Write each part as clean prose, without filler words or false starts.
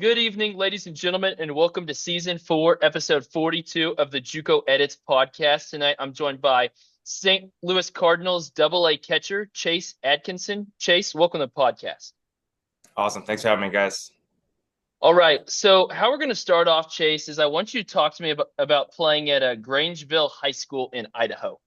Good evening, ladies and gentlemen, and welcome to Season 4, Episode 42 of the Juco Editz podcast. Tonight, I'm joined by St. Louis Cardinals Double-A catcher Chase Adkison. Chase, welcome to the podcast. Awesome. Thanks for having me, guys. All right, so how we're going to start off, Chase, is I want you to talk to me about playing at Grangeville High School in Idaho.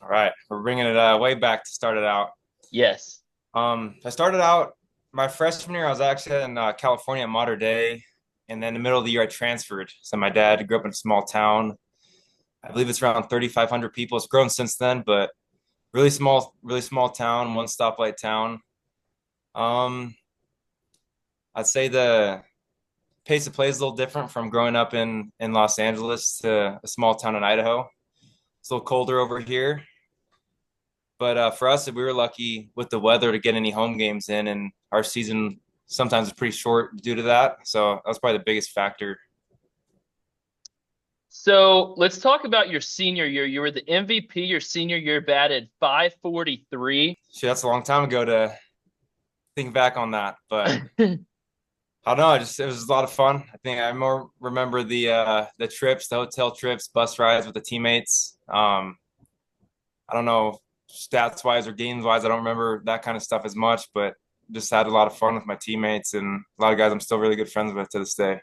All right. We're bringing it way back to start it out. Yes. I started out my freshman year. I was actually in California at Mater Dei, and then in the middle of the year, I transferred. So my dad grew up in a small town. I believe it's around 3,500 people. It's grown since then, but really small town, one stoplight town. I'd say the pace of play is a little different from growing up in Los Angeles to a small town in Idaho. It's a little colder over here. But for us, we were lucky with the weather to get any home games in, and our season sometimes is pretty short due to that. So that was probably the biggest factor. So let's talk about your senior year. You were the MVP your senior year, batted .543. Shit, that's a long time ago to think back on that. But I don't know. It was a lot of fun. I think I more remember the trips, the hotel trips, bus rides with the teammates. I don't know stats wise or games wise. I don't remember that kind of stuff as much, but just had a lot of fun with my teammates and a lot of guys I'm still really good friends with to this day.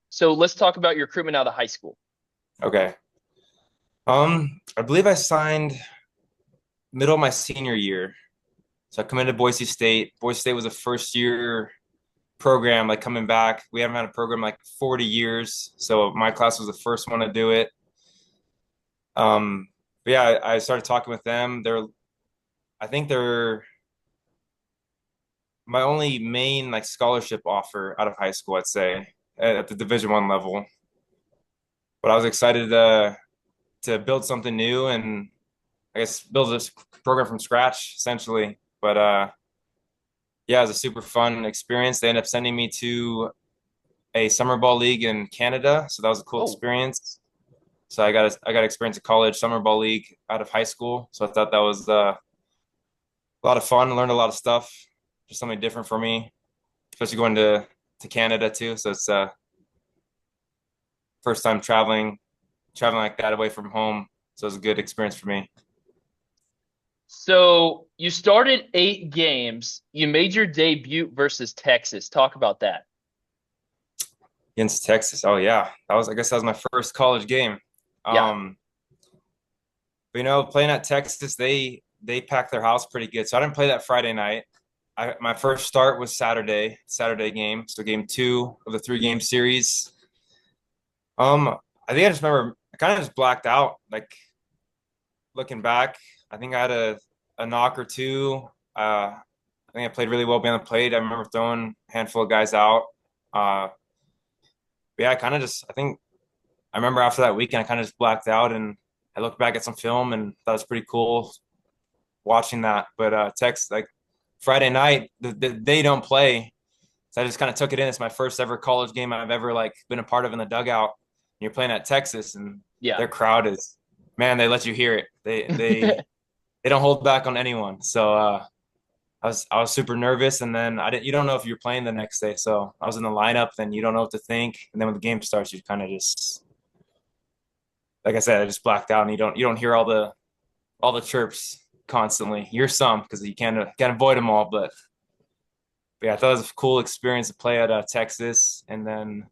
So let's talk about your recruitment out of high school. Okay. I believe I signed middle of my senior year. So I committed to Boise State. Boise State was a first year program, like coming back. We haven't had a program like 40 years. So my class was the first one to do it. But yeah, I started talking with them. I think they're my only main like scholarship offer out of high school, I'd say, at the Division I level. But I was excited to build something new and I guess build this program from scratch essentially. But yeah, it was a super fun experience. They ended up sending me to a summer ball league in Canada, so that was a cool experience. So I got experience at college summer ball league out of high school. So I thought that was a lot of fun. Learned a lot of stuff, just something different for me, especially going to Canada too. So it's first time traveling like that away from home. So it was a good experience for me. So you started 8 games. You made your debut versus Texas. Talk about that. Against Texas. Oh yeah. I guess that was my first college game. Yeah. But playing at Texas, they packed their house pretty good. So I didn't play that Friday night. My first start was Saturday game. So game 2 of the 3-game series. I think I just remember I kind of just blacked out. Like looking back, I think I had a knock or two. I think I played really well behind the plate. I remember throwing a handful of guys out. But yeah, I think I remember after that weekend, I kind of just blacked out and I looked back at some film and that was pretty cool watching that. But Texas, like Friday night, they don't play. So I just kind of took it in. It's my first ever college game I've ever like been a part of in the dugout. And you're playing at Texas and their crowd is, man, they let you hear it. They they don't hold back on anyone. So I was super nervous, and then you don't know if you're playing the next day. So I was in the lineup, then you don't know what to think, and then when the game starts, you kind of just, like I said, I just blacked out, and you don't hear all the chirps constantly. You hear some because you can't avoid them all, but yeah, I thought it was a cool experience to play at Texas, and then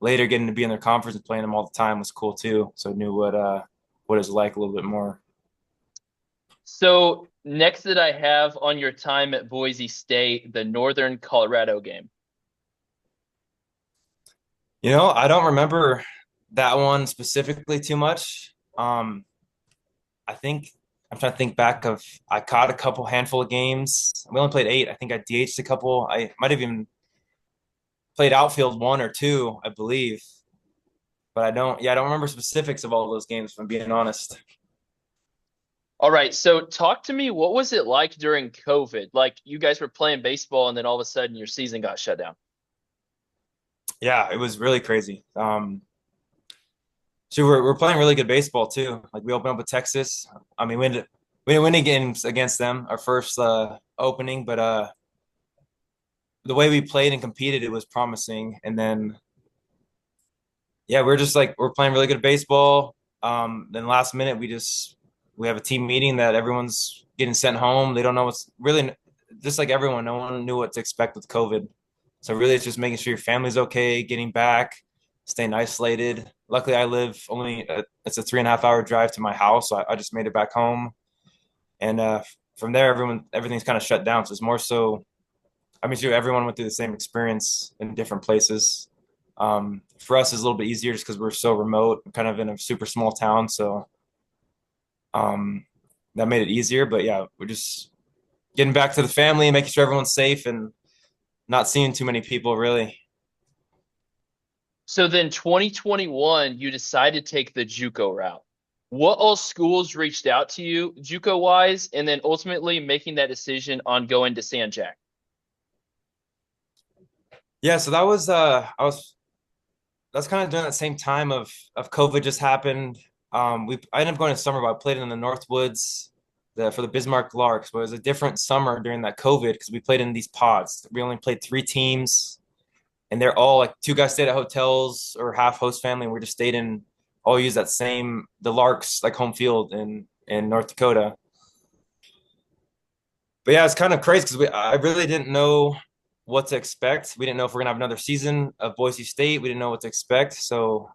later getting to be in their conference and playing them all the time was cool too. So I knew what it was like a little bit more. So next that I have on your time at Boise State, the Northern Colorado game. I don't remember that one specifically too much. I think I'm trying to think back of I caught a handful of games. We only played 8. I think I DH'd a couple. I might have even played outfield 1 or 2, I believe. But I don't remember specifics of all those games, if I'm being honest. All right, so talk to me. What was it like during COVID? Like you guys were playing baseball and then all of a sudden your season got shut down. Yeah, it was really crazy. So we're playing really good baseball too. Like we opened up with Texas. I mean, we didn't win any games against them our first opening, but the way we played and competed, it was promising. And then, yeah, we're just like, we're playing really good baseball. Then last minute, we have a team meeting that everyone's getting sent home. They don't know what's really, just like everyone, no one knew what to expect with COVID. So really, it's just making sure your family's okay, getting back, staying isolated. Luckily, I live only, it's a 3.5 hour drive to my house. So I just made it back home. And from there, everything's kind of shut down. So it's more so, I mean, sure, everyone went through the same experience in different places. For us, it's a little bit easier just because we're so remote, kind of in a super small town. So um, that made it easier. But yeah, we're just getting back to the family, making sure everyone's safe, and not seeing too many people really. So then 2021, you decided to take the JUCO route. What all schools reached out to you, JUCO wise, and then ultimately making that decision on going to San Jac? Yeah, so that's kind of during that same time of COVID just happened. I ended up going to summer, but I played in the Northwoods for the Bismarck Larks, but it was a different summer during that COVID because we played in these pods. We only played 3 teams, and they're all like 2 guys stayed at hotels or half host family, and we just stayed in all use the Larks like home field in North Dakota. But yeah, it's kind of crazy because I really didn't know what to expect. We didn't know if we're gonna have another season of Boise State. We didn't know what to expect. So,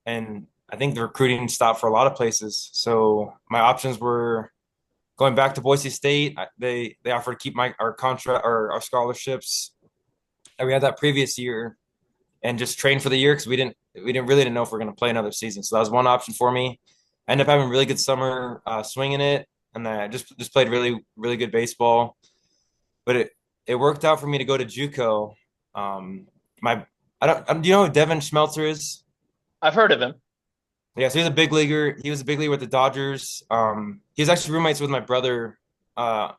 and I think the recruiting stopped for a lot of places. So my options were going back to Boise State. They offered to keep our contract or our scholarships that we had that previous year and just train for the year because we didn't know if we're going to play another season. So that was one option for me. I ended up having a really good summer swinging it, and I just played really really good baseball. But it worked out for me to go to JUCO. My I don't do you know who Devin Schmelzer is? I've heard of him. Yeah, so he's a big leaguer. He was a big leaguer with the Dodgers. He was actually roommates with my brother. I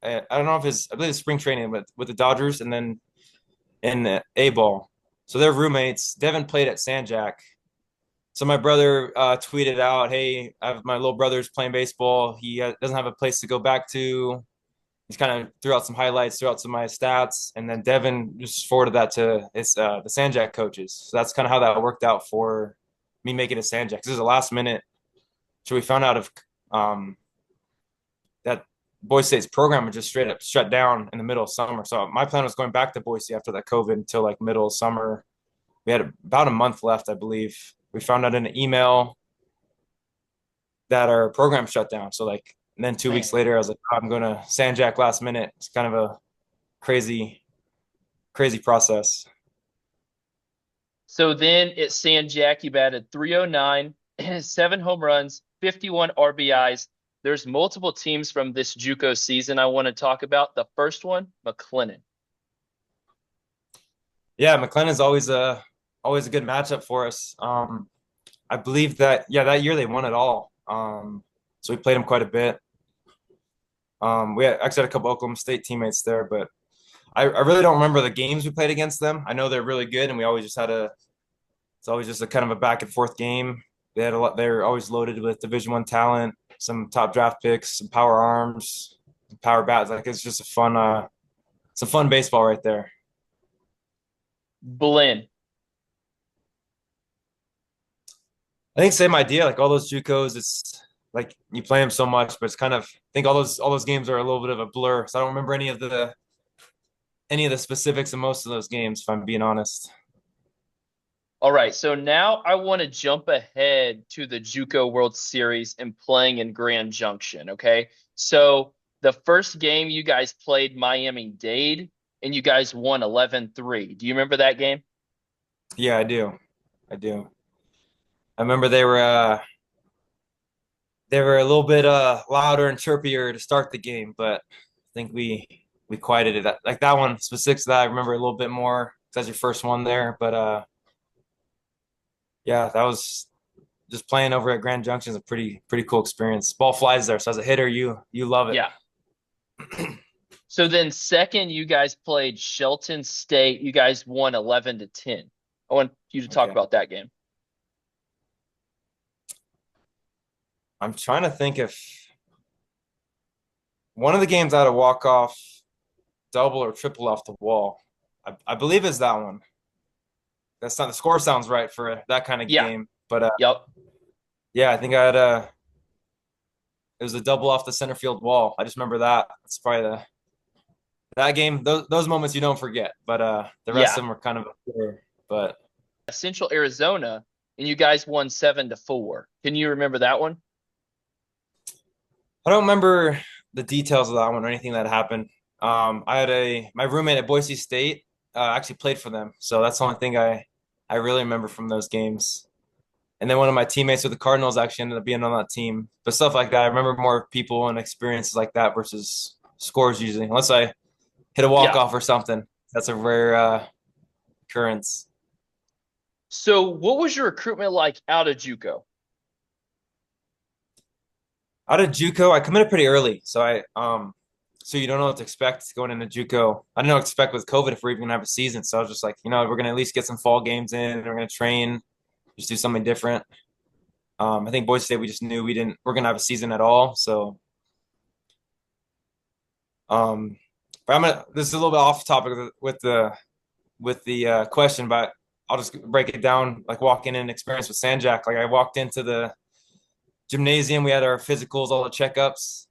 don't know if I believe it's spring training, but with the Dodgers, and then in the A ball. So they're roommates. Devin played at San Jac. So my brother tweeted out, "Hey, my little brother's playing baseball. He doesn't have a place to go back to." He's kind of threw out some highlights, threw out some of my stats, and then Devin just forwarded that to the San Jac coaches. So that's kind of how that worked out for me making a San Jac. This is a last minute. So we found out of that Boise State's program had just straight up shut down in the middle of summer. So my plan was going back to Boise after that COVID until like middle of summer. We had about a month left, I believe. We found out in an email that our program shut down. So like, and then 2 weeks Man. later, I was like, I'm going to San Jac last minute. It's kind of a crazy, crazy process. So then at San Jac, you batted 309, 7 home runs, 51 RBIs. There's multiple teams from this JUCO season I want to talk about. The first one, McLennan. Yeah, McLennan's always a good matchup for us. I believe that that year they won it all. So we played them quite a bit. We actually had a couple Oklahoma State teammates there, but I really don't remember the games we played against them. I know they're really good, and we always just it's always just a kind of a back and forth game. They're always loaded with Division I talent, some top draft picks, some power arms, power bats. Like it's just it's a fun baseball right there. Blinn. I think same idea. Like all those JUCOs, it's like you play them so much, but it's kind of I think all those games are a little bit of a blur. So I don't remember any of the specifics of most of those games, if I'm being honest. All right, so now I want to jump ahead to the JUCO World Series and playing in Grand Junction, okay? So the first game you guys played Miami-Dade and you guys won 11-3. Do you remember that game? Yeah, I do. I do. I remember they were a little bit louder and chirpier to start the game, but I think we quieted it. Like that one specific to that, I remember a little bit more. That's your first one there, but yeah, that was just playing over at Grand Junction is a pretty cool experience. Ball flies there, so as a hitter, you love it. Yeah. So then second, you guys played Shelton State. You guys won 11-10. I want you to talk Okay. about that game. I'm trying to think if one of the games I had a walk off. double or triple off the wall. I believe it's that one. That's not the score sounds right for that kind of Yeah. game. But Yep. yeah, I think I had it was a double off the center field wall. I just remember that. It's probably that game. Those moments you don't forget. But the rest Yeah. of them were kind of a blur. But Central Arizona, and you guys won 7-4. Can you remember that one? I don't remember the details of that one or anything that happened. I had my roommate at Boise State actually played for them, so that's the only thing I really remember from those games. And then one of my teammates with the Cardinals actually ended up being on that team. But stuff like that, I remember more people and experiences like that versus scores usually, unless I hit a walk Yeah. off or something. That's a rare occurrence. So, what was your recruitment like out of JUCO? Out of JUCO, I committed pretty early, so you don't know what to expect going into JUCO. I didn't know what to expect with COVID if we're even gonna have a season. So I was just like, we're gonna at least get some fall games in. We're gonna train, just do something different. I think Boise State, we just knew we're gonna have a season at all. So, um, but this is a little bit off topic with the question, but I'll just break it down. Like walking in experience with San Jac, like I walked into the gymnasium, we had our physicals, all the checkups,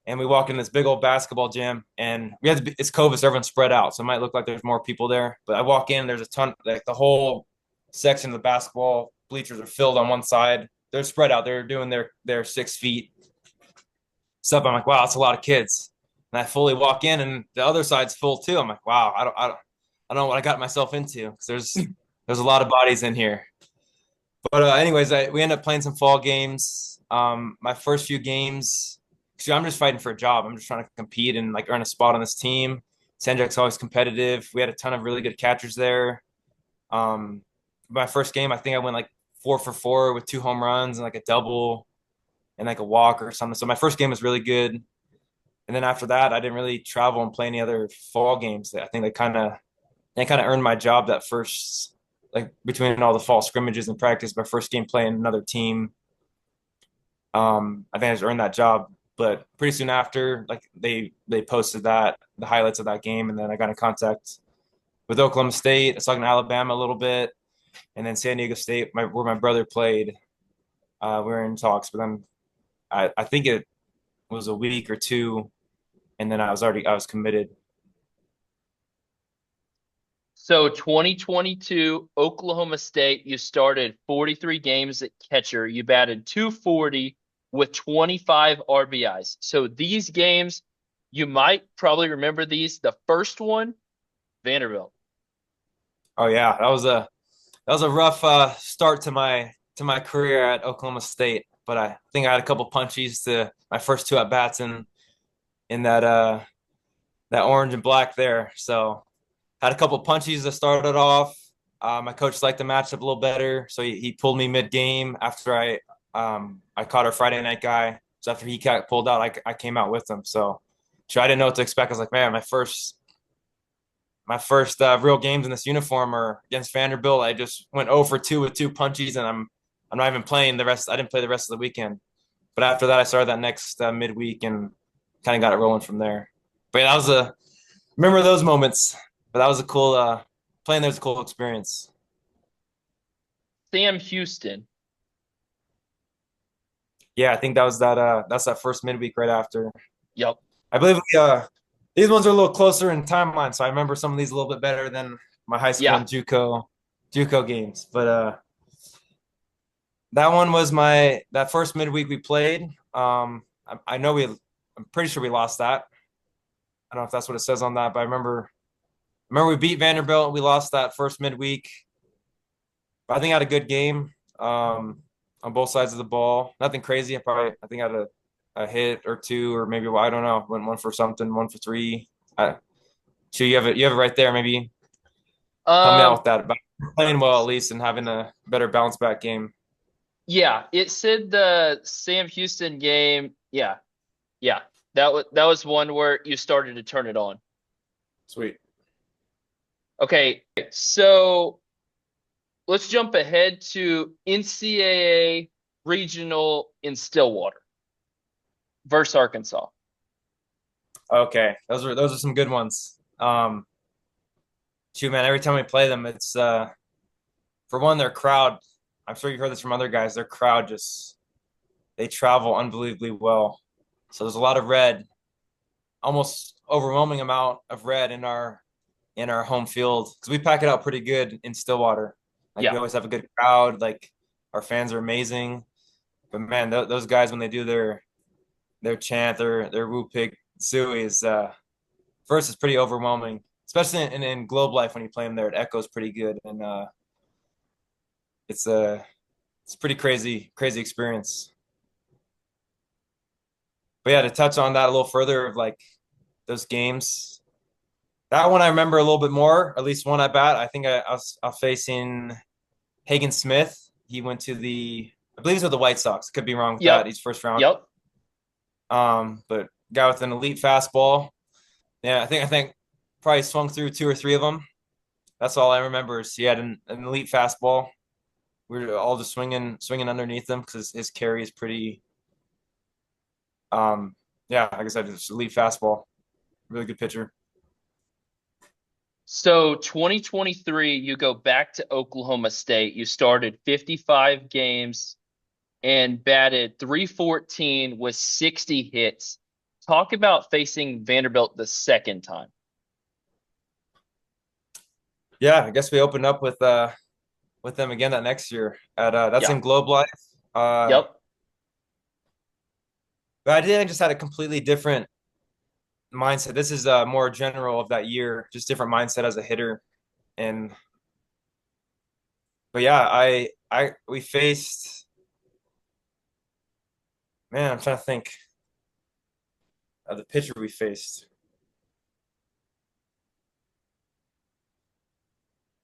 and we walk in this big old basketball gym, and it's COVID, so everyone's spread out, so it might look like there's more people there, but I walk in, there's a ton, like the whole section of the basketball bleachers are filled on one side. They're spread out. They're doing their 6 feet stuff. I'm like, wow, that's a lot of kids. And I fully walk in, and the other side's full too. I'm like, wow, I don't know what I got myself into, because there's a lot of bodies in here. But anyways, we end up playing some fall games. My first few games, because I'm just fighting for a job. I'm just trying to compete and like earn a spot on this team. San Jac's always competitive. We had a ton of really good catchers there. My first game, I think I went like 4 for 4 with 2 home runs and like a double and like a walk or something. So my first game was really good. And then after that, I didn't really travel and play any other fall games. I think they kind of earned my job that first, like between all the fall scrimmages and practice, my first game playing another team. I think I just earned that job. But pretty soon after, like they posted the highlights of that game, and then I got in contact with Oklahoma State. I was talking to Alabama a little bit, and then San Diego State, where my brother played. We were in talks, but then I think it was a week or two, and then I was committed. So 2022, Oklahoma State, you started 43 games at catcher. You batted 240 with 25 RBIs. So these games, you might probably remember these. The first one, Vanderbilt. Oh yeah, that was a rough start to my career at Oklahoma State, but I think I had a couple punchies to my first 2 at bats in that orange and black there. So had a couple punchies to start it off. My coach liked the matchup a little better, so he pulled me mid game after I caught our Friday night guy. So after he got pulled out, I came out with him. So I didn't know what to expect. I was like, man, my first real games in this uniform are against Vanderbilt. I just went 0 for 2 with 2 punchies, and I'm not even playing the rest. I didn't play the rest of the weekend. But after that, I started that next midweek and kind of got it rolling from there. But yeah, remember those moments. But that was a cool playing. There's a cool experience. Sam Houston. Yeah, I think that's that first midweek right after. Yep. I believe these ones are a little closer in timeline, so I remember some of these a little bit better than my high school Yeah. and JUCO games. But that one was that first midweek we played. I know I'm pretty sure we lost that. I don't know if that's what it says on that, but I remember we beat Vanderbilt. We lost that first midweek. But I think I had a good game on both sides of the ball. Nothing crazy. I think I had a hit or 2, or maybe I don't know. Went 1 for something, 1 for 3. So you have it right there. Maybe help me out with that. About playing well at least and having a better bounce back game. Yeah, it said the Sam Houston game. Yeah. Yeah. That was one where you started to turn it on. Sweet. Okay, so let's jump ahead to NCAA regional in Stillwater versus Arkansas. Okay, those are some good ones. Um, Shoot, man, every time we play them, it's for one, their crowd. I'm sure you've heard this from other guys. Their crowd just they travel unbelievably well. So there's a lot of red, almost overwhelming amount of red in our home field because we pack it out pretty good in Stillwater. Like we Yeah. always have a good crowd. Like our fans are amazing. But man, those guys when they do their chant, their woo pig suey is first it's pretty overwhelming, especially in Globe Life when you play them there. It echoes pretty good, and it's a it's a pretty crazy experience. But yeah, to touch on that a little further of like those games, that one I remember a little bit more. At least one I bat. I think I was facing Hagen Smith. He went to I believe he's with the White Sox. Could be wrong with that. Yep. He's first round. Yep. But guy with an elite fastball. Yeah, I think probably swung through two or three of them. That's all I remember is he had an elite fastball. We were all just swinging underneath him because his carry is pretty. Yeah, like I said, just elite fastball. Really good pitcher. So 2023, you go back to Oklahoma State. You started 55 games and batted 314 with 60 hits. Talk about facing Vanderbilt the second time. Yeah, I guess we opened up with them again that next year at that's Yeah. in Globe Life. Yep. But I just had a completely different mindset. This is more general of that year, just different mindset as a hitter. And but yeah, I we faced man, I'm trying to think of the pitcher we faced.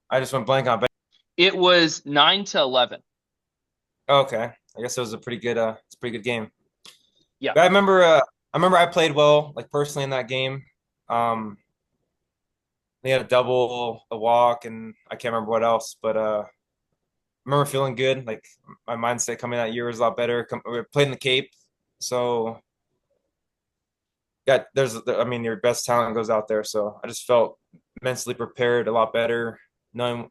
I just went blank on. It was 9-11. Okay, I guess it was a pretty good it's a pretty good game. Yeah. But I remember I played well, like personally in that game. Um, they had a double, a walk, and I can't remember what else, but I remember feeling good. Like my mindset coming that year was a lot better. We played in the Cape, so yeah, I mean, your best talent goes out there. So I just felt mentally prepared, a lot better, knowing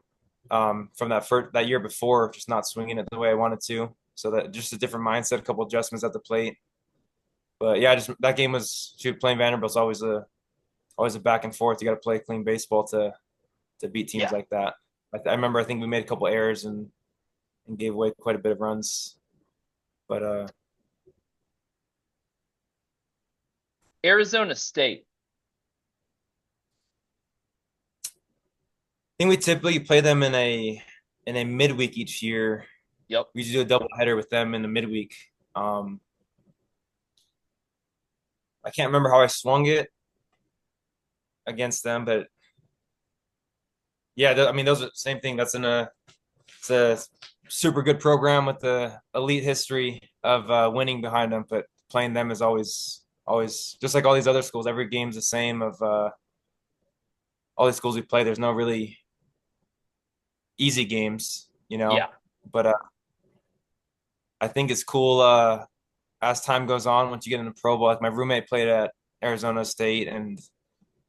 from that year before, just not swinging it the way I wanted to. So that just a different mindset, a couple adjustments at the plate. But yeah, just that game was playing Vanderbilt's always a back and forth. You got to play clean baseball to beat teams Yeah. like that. I remember I think we made a couple errors and gave away quite a bit of runs. But Arizona State. I think we typically play them in a midweek each year. Yep. We usually do a double header with them in the midweek. I can't remember how I swung it against them, but yeah, I mean those are the same thing. It's a super good program with the elite history of winning behind them, but playing them is always just like all these other schools. Every game's the same. Of all these schools we play, there's no really easy games, you know. Yeah. But I think it's cool as time goes on. Once you get into pro ball, like my roommate played at Arizona State and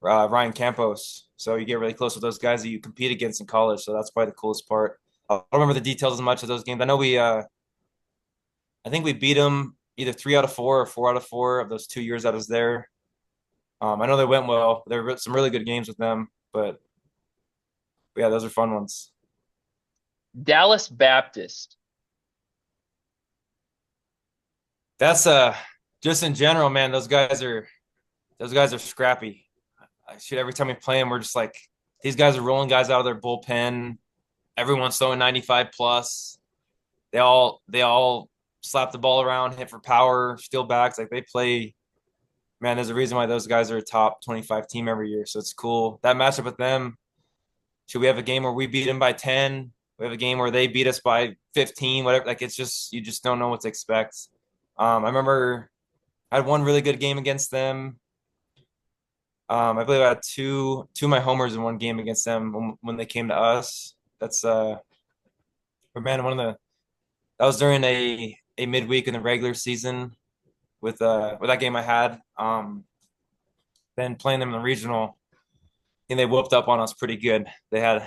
Ryan Campos, so you get really close with those guys that you compete against in college. So that's probably the coolest part. I don't remember the details as much of those games. I know I think we beat them either 3 out of 4 or 4 out of 4 of those 2 years I was there. I know they went well. There were some really good games with them, but yeah, those are fun ones. Dallas Baptist. That's just in general, man. Those guys are scrappy. Shoot, every time we play them, we're just like these guys are rolling guys out of their bullpen. Everyone's throwing 95 plus. They all slap the ball around, hit for power, steal backs. Like they play. Man, there's a reason why those guys are a top 25 team every year. So it's cool. That matchup with them. Should we have a game where we beat them by 10? We have a game where they beat us by 15, whatever. Like it's just you just don't know what to expect. I remember I had one really good game against them. I believe I had two of my homers in one game against them when they came to us. That's but man, that was during a midweek in the regular season with that game I had. Then playing them in the regional. think they whooped up on us pretty good. They had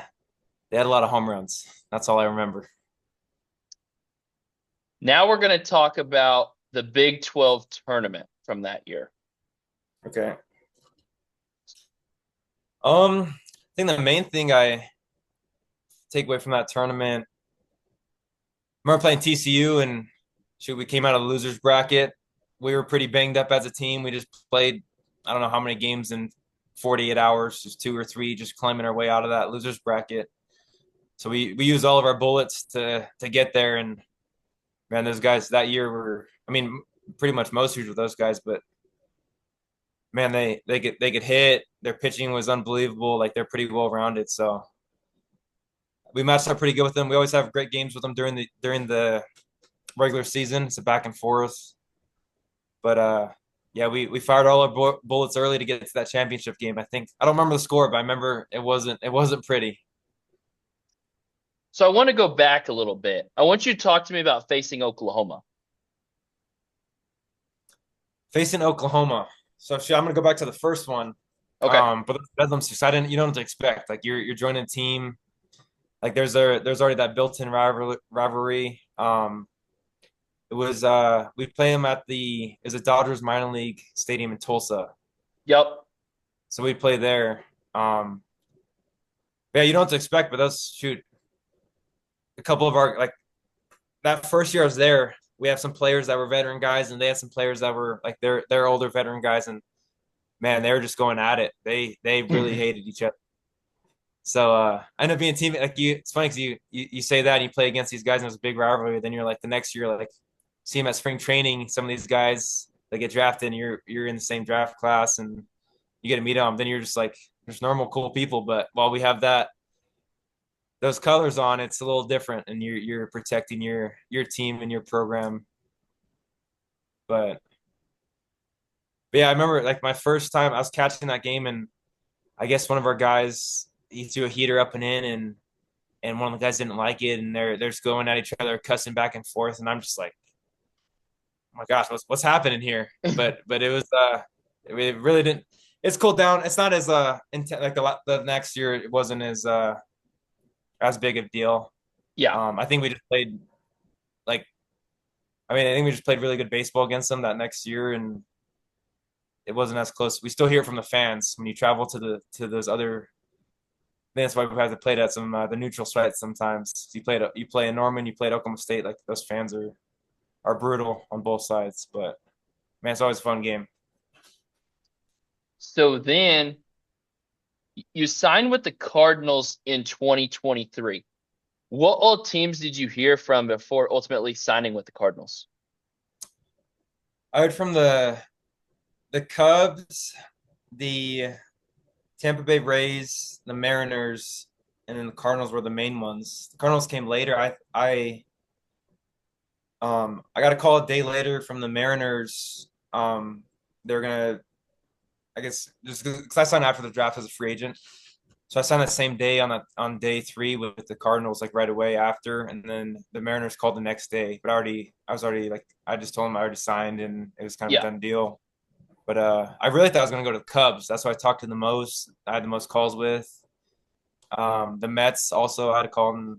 a lot of home runs. That's all I remember. Now we're going to talk about the Big 12 tournament from that year. Okay. I think the main thing I take away from that tournament, I remember playing TCU and shoot, we came out of the losers bracket. We were pretty banged up as a team. We just played, I don't know how many games in 48 hours, just 2 or 3, just climbing our way out of that losers bracket. So we used all of our bullets to get there. And man, those guys that year were, I mean, pretty much most years with those guys, but man, they get hit. Their pitching was unbelievable. Like they're pretty well rounded. So we matched up pretty good with them. We always have great games with them during the regular season. It's a back and forth. But yeah, we fired all our bullets early to get to that championship game. I think I don't remember the score, but I remember it wasn't pretty. So I want to go back a little bit. I want you to talk to me about facing Oklahoma. Facing Oklahoma. So I'm gonna go back to the first one. Okay. But the Bedlam's just I didn't you don't know what to expect. Like you're joining a team. Like there's already that built-in rivalry. It was we play them at the Dodgers minor league stadium in Tulsa. Yep. So we play there. Yeah, you don't know what to expect, but that's shoot. A couple of our like that first year I was there, we have some players that were veteran guys, and they had some players that were like they're older veteran guys, and man, they were just going at it. They really hated each other. So I ended up being a team like you. It's funny because you say that and you play against these guys, and it was a big rivalry. Then you're like the next year, like see them at spring training. Some of these guys they get drafted, and you're in the same draft class, and you get to meet them. Then you're just like there's normal, cool people, but while we have those colors on, it's a little different, and you're protecting your team and your program. But yeah, I remember like my first time I was catching that game, and I guess one of our guys he threw a heater up and in, and one of the guys didn't like it, and they're just going at each other, cussing back and forth, and I'm just like, oh my gosh, what's happening here? But it was it really didn't. It's cooled down. It's not as intense like the next year. It wasn't as big of a deal. Yeah. I think we just played like I mean I think we just played really good baseball against them that next year, and it wasn't as close. We still hear it from the fans when you travel to those other. That's why we have to play at some the neutral sites sometimes. You play in Norman, you play at Oklahoma State. Like those fans are brutal on both sides, but man, it's always a fun game. So then you signed with the Cardinals in 2023. What all teams did you hear from before ultimately signing with the Cardinals? I heard from the Cubs, the Tampa Bay Rays, the Mariners, and then the Cardinals were the main ones. The Cardinals came later. I got a call a day later from the Mariners. They're gonna, I guess, just because I signed after the draft as a free agent, so I signed the same day on day 3 with the Cardinals, like right away after, and then the Mariners called the next day. But I was already like, I just told them I already signed, and it was kind of a done deal. But I really thought I was going to go to the Cubs. That's who I talked to the most. I had the most calls with. The Mets also I had a call.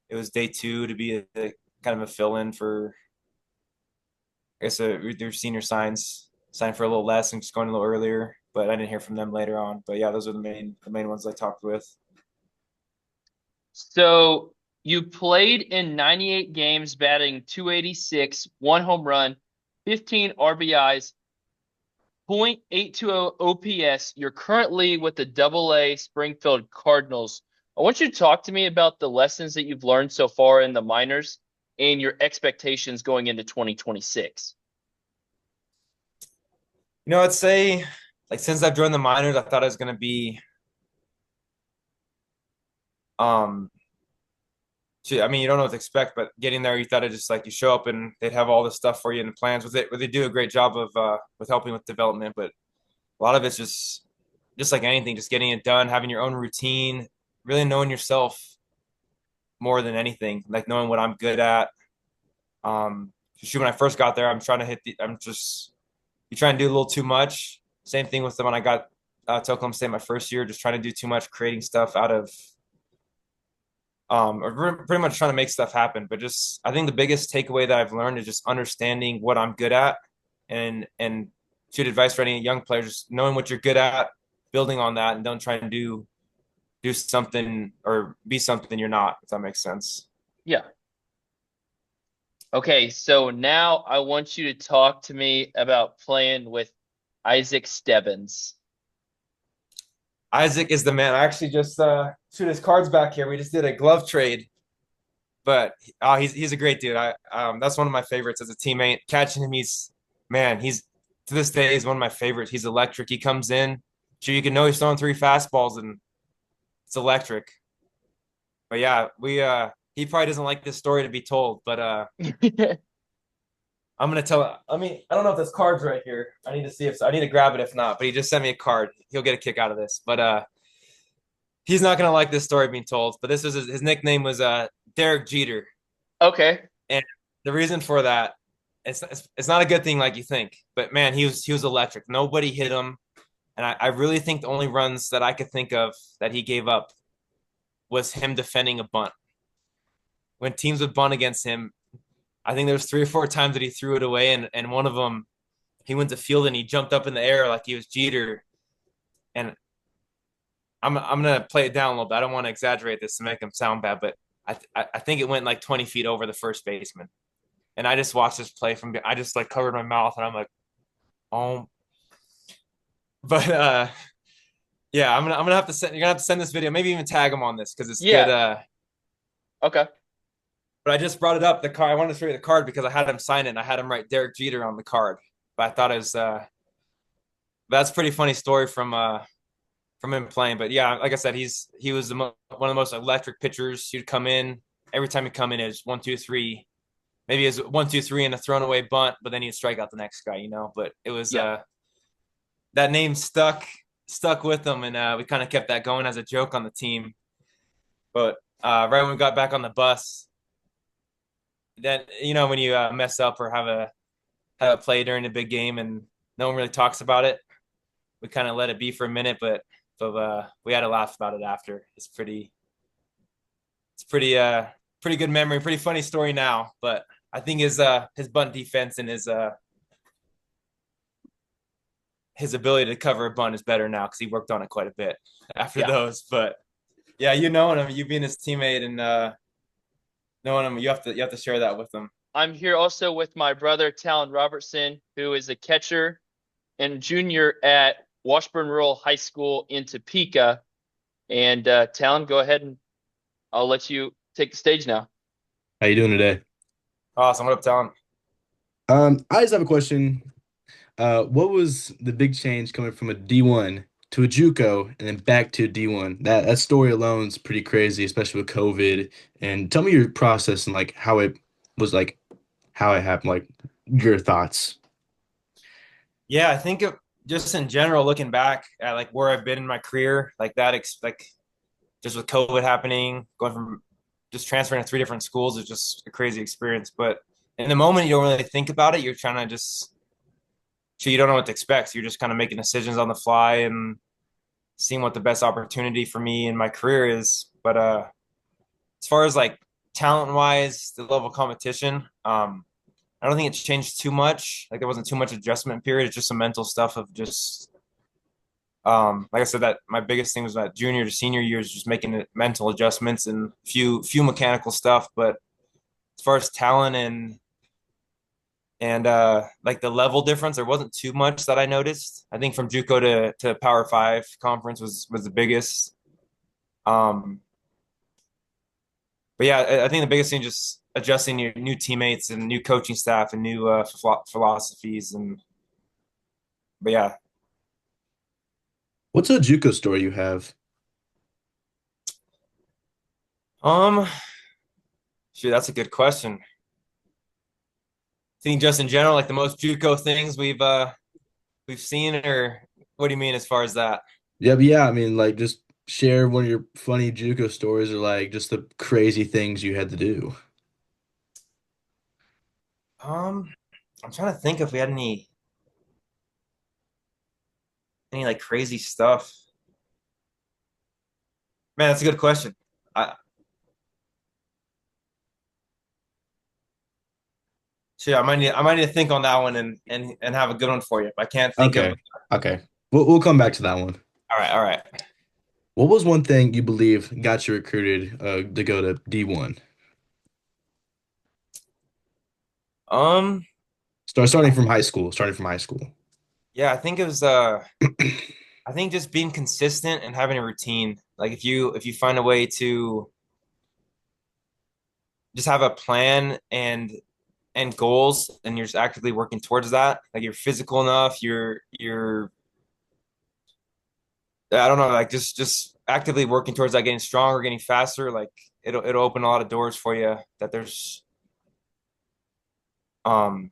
It was day 2 to be kind of a fill-in for, I guess, their senior signed for a little less and just going a little earlier. But I didn't hear from them later on. But yeah, those are the main ones I talked with. So you played in 98 games, batting .286, 1 home run, 15 RBIs, .820 OPS. You're currently with the AA Springfield Cardinals. I want you to talk to me about the lessons that you've learned so far in the minors and your expectations going into 2026. I'd say, like, since I've joined the minors, I thought I was going to be, I mean, you don't know what to expect, but getting there, you thought it just like you show up and they'd have all this stuff for you and the plans with it. But they do a great job of with helping with development. But a lot of it's just like anything, just getting it done, having your own routine, really knowing yourself more than anything, like knowing what I'm good at. Shoot, when I first got there, I'm trying to you try and do a little too much. Same thing with when I got to Oklahoma State my first year, just trying to do too much creating stuff out of or pretty much trying to make stuff happen. But just I think the biggest takeaway that I've learned is just understanding what I'm good at and shoot advice for any young players, just knowing what you're good at, building on that, and don't try and do something or be something you're not, if that makes sense. Yeah. Okay, so now I want you to talk to me about playing with Isaac Stebbins. Isaac is the man. I actually just shoot his cards back here. We just did a glove trade, but he's a great dude. That's one of my favorites as a teammate. Catching him, he's to this day he's one of my favorites. He's electric. He comes in, sure you can know he's throwing 3 fastballs and it's electric. But yeah, we he probably doesn't like this story to be told, but I'm gonna tell. I don't know if this card's right here. I need to see if I need to grab it. If not, but he just sent me a card. He'll get a kick out of this. But he's not gonna like this story being told. But this was his nickname was Derek Jeter, Okay. and the reason for that, it's not a good thing like you think. But man, he was electric. Nobody hit him, and I really think the only runs that I could think of that he gave up was him defending a bunt. When teams would bunt against him, I think there was 3 or 4 times that he threw it away, and one of them, he went to field and he jumped up in the air like he was Jeter. And I'm gonna play it down a little bit. I don't want to exaggerate this to make him sound bad, but I think it went like 20 feet over the first baseman. And I just watched this play from. I just like covered my mouth and I'm like, oh. But yeah, I'm gonna have to send. You're gonna have to send this video. Maybe even tag him on this because it's Yeah. good. Okay. But I just brought it up. The card. I wanted to show you the card because I had him sign it and I had him write Derek Jeter on the card. But I thought it was that's a pretty funny story from him playing. But yeah, like I said, he was one of the most electric pitchers. He'd come in every time he'd come in is 1-2-3. Maybe it was 1-2-3 and a thrown away bunt, but then he'd strike out the next guy, you know. But it was that name stuck with him, and we kind of kept that going as a joke on the team. But right when we got back on the bus, then you know when you mess up or have a play during a big game and no one really talks about it, we kind of let it be for a minute, but we had a laugh about it after. It's pretty good memory, pretty funny story now. But I think his bunt defense and his ability to cover a bunt is better now because he worked on it quite a bit after those. But yeah, you knowing him, you being his teammate and knowing him, you have to share that with him. I'm here also with my brother, Talon Robertson, who is a catcher and junior at Washburn Rural High School in Topeka. And Talon, go ahead and I'll let you take the stage now. How you doing today? Awesome. What up, Talon? I just have a question. What was the big change coming from a D1 to a JUCO and then back to D1? That story alone is pretty crazy, especially with COVID. And tell me your process and like how it was, like how it happened, like your thoughts. Yeah, I think just in general, looking back at like where I've been in my career, like that, like just with COVID happening, going from just transferring to 3 different schools is just a crazy experience. But in the moment, you don't really think about it. You're trying to so you don't know what to expect. So you're just kind of making decisions on the fly and seeing what the best opportunity for me in my career is. But as far as like talent wise, the level of competition, I don't think it's changed too much. Like there wasn't too much adjustment period. It's just some mental stuff of just, like I said, that my biggest thing was that junior to senior years, just making mental adjustments and few mechanical stuff. But as far as talent and like the level difference, there wasn't too much that I noticed. I think from JUCO to Power 5 conference was the biggest. But yeah, I think the biggest thing just adjusting your new teammates and new coaching staff and new philosophies but yeah. What's a JUCO story you have? Shoot, that's a good question. I think just in general, like the most JUCO things we've seen, or what do you mean as far as that? Yeah, but yeah, I mean, like just share one of your funny JUCO stories or like just the crazy things you had to do. I'm trying to think if we had any. Any like crazy stuff? Man, that's a good question. I Sure, I might need to think on that one and have a good one for you. If I can't think of. Okay. Okay. We'll come back to that one. All right, all right. What was one thing you believe got you recruited to go to D1? Um, Starting from high school. Starting from high school. yeah, I think it was I think just being consistent and having a routine. Like if you find a way to just have a plan and goals and you're just actively working towards that, like you're physical enough, you're I don't know, like just actively working towards that, getting stronger, getting faster, like it'll open a lot of doors for you that there's um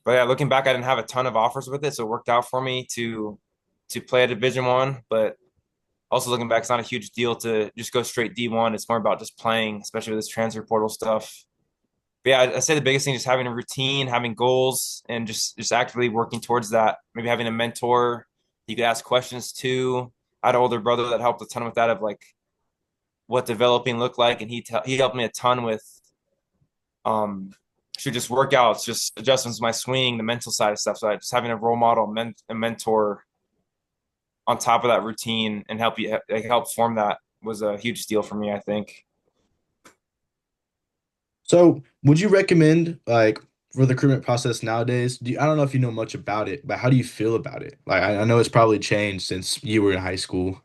but yeah, looking back, I didn't have a ton of offers with it, so it worked out for me to play at Division 1. But also looking back, it's not a huge deal to just go straight D1. It's more about just playing, especially with this transfer portal stuff. But yeah, I say the biggest thing is having a routine, having goals, and just actively working towards that. Maybe having a mentor you could ask questions to. I had an older brother that helped a ton with that, of like what developing looked like, and he helped me a ton with um just workouts, just adjustments to my swing, the mental side of stuff. So just having a role model, a mentor on top of that routine and help form that was a huge deal for me, I think. So, would you recommend like for the recruitment process nowadays? I don't know if you know much about it, but how do you feel about it? Like, I know it's probably changed since you were in high school.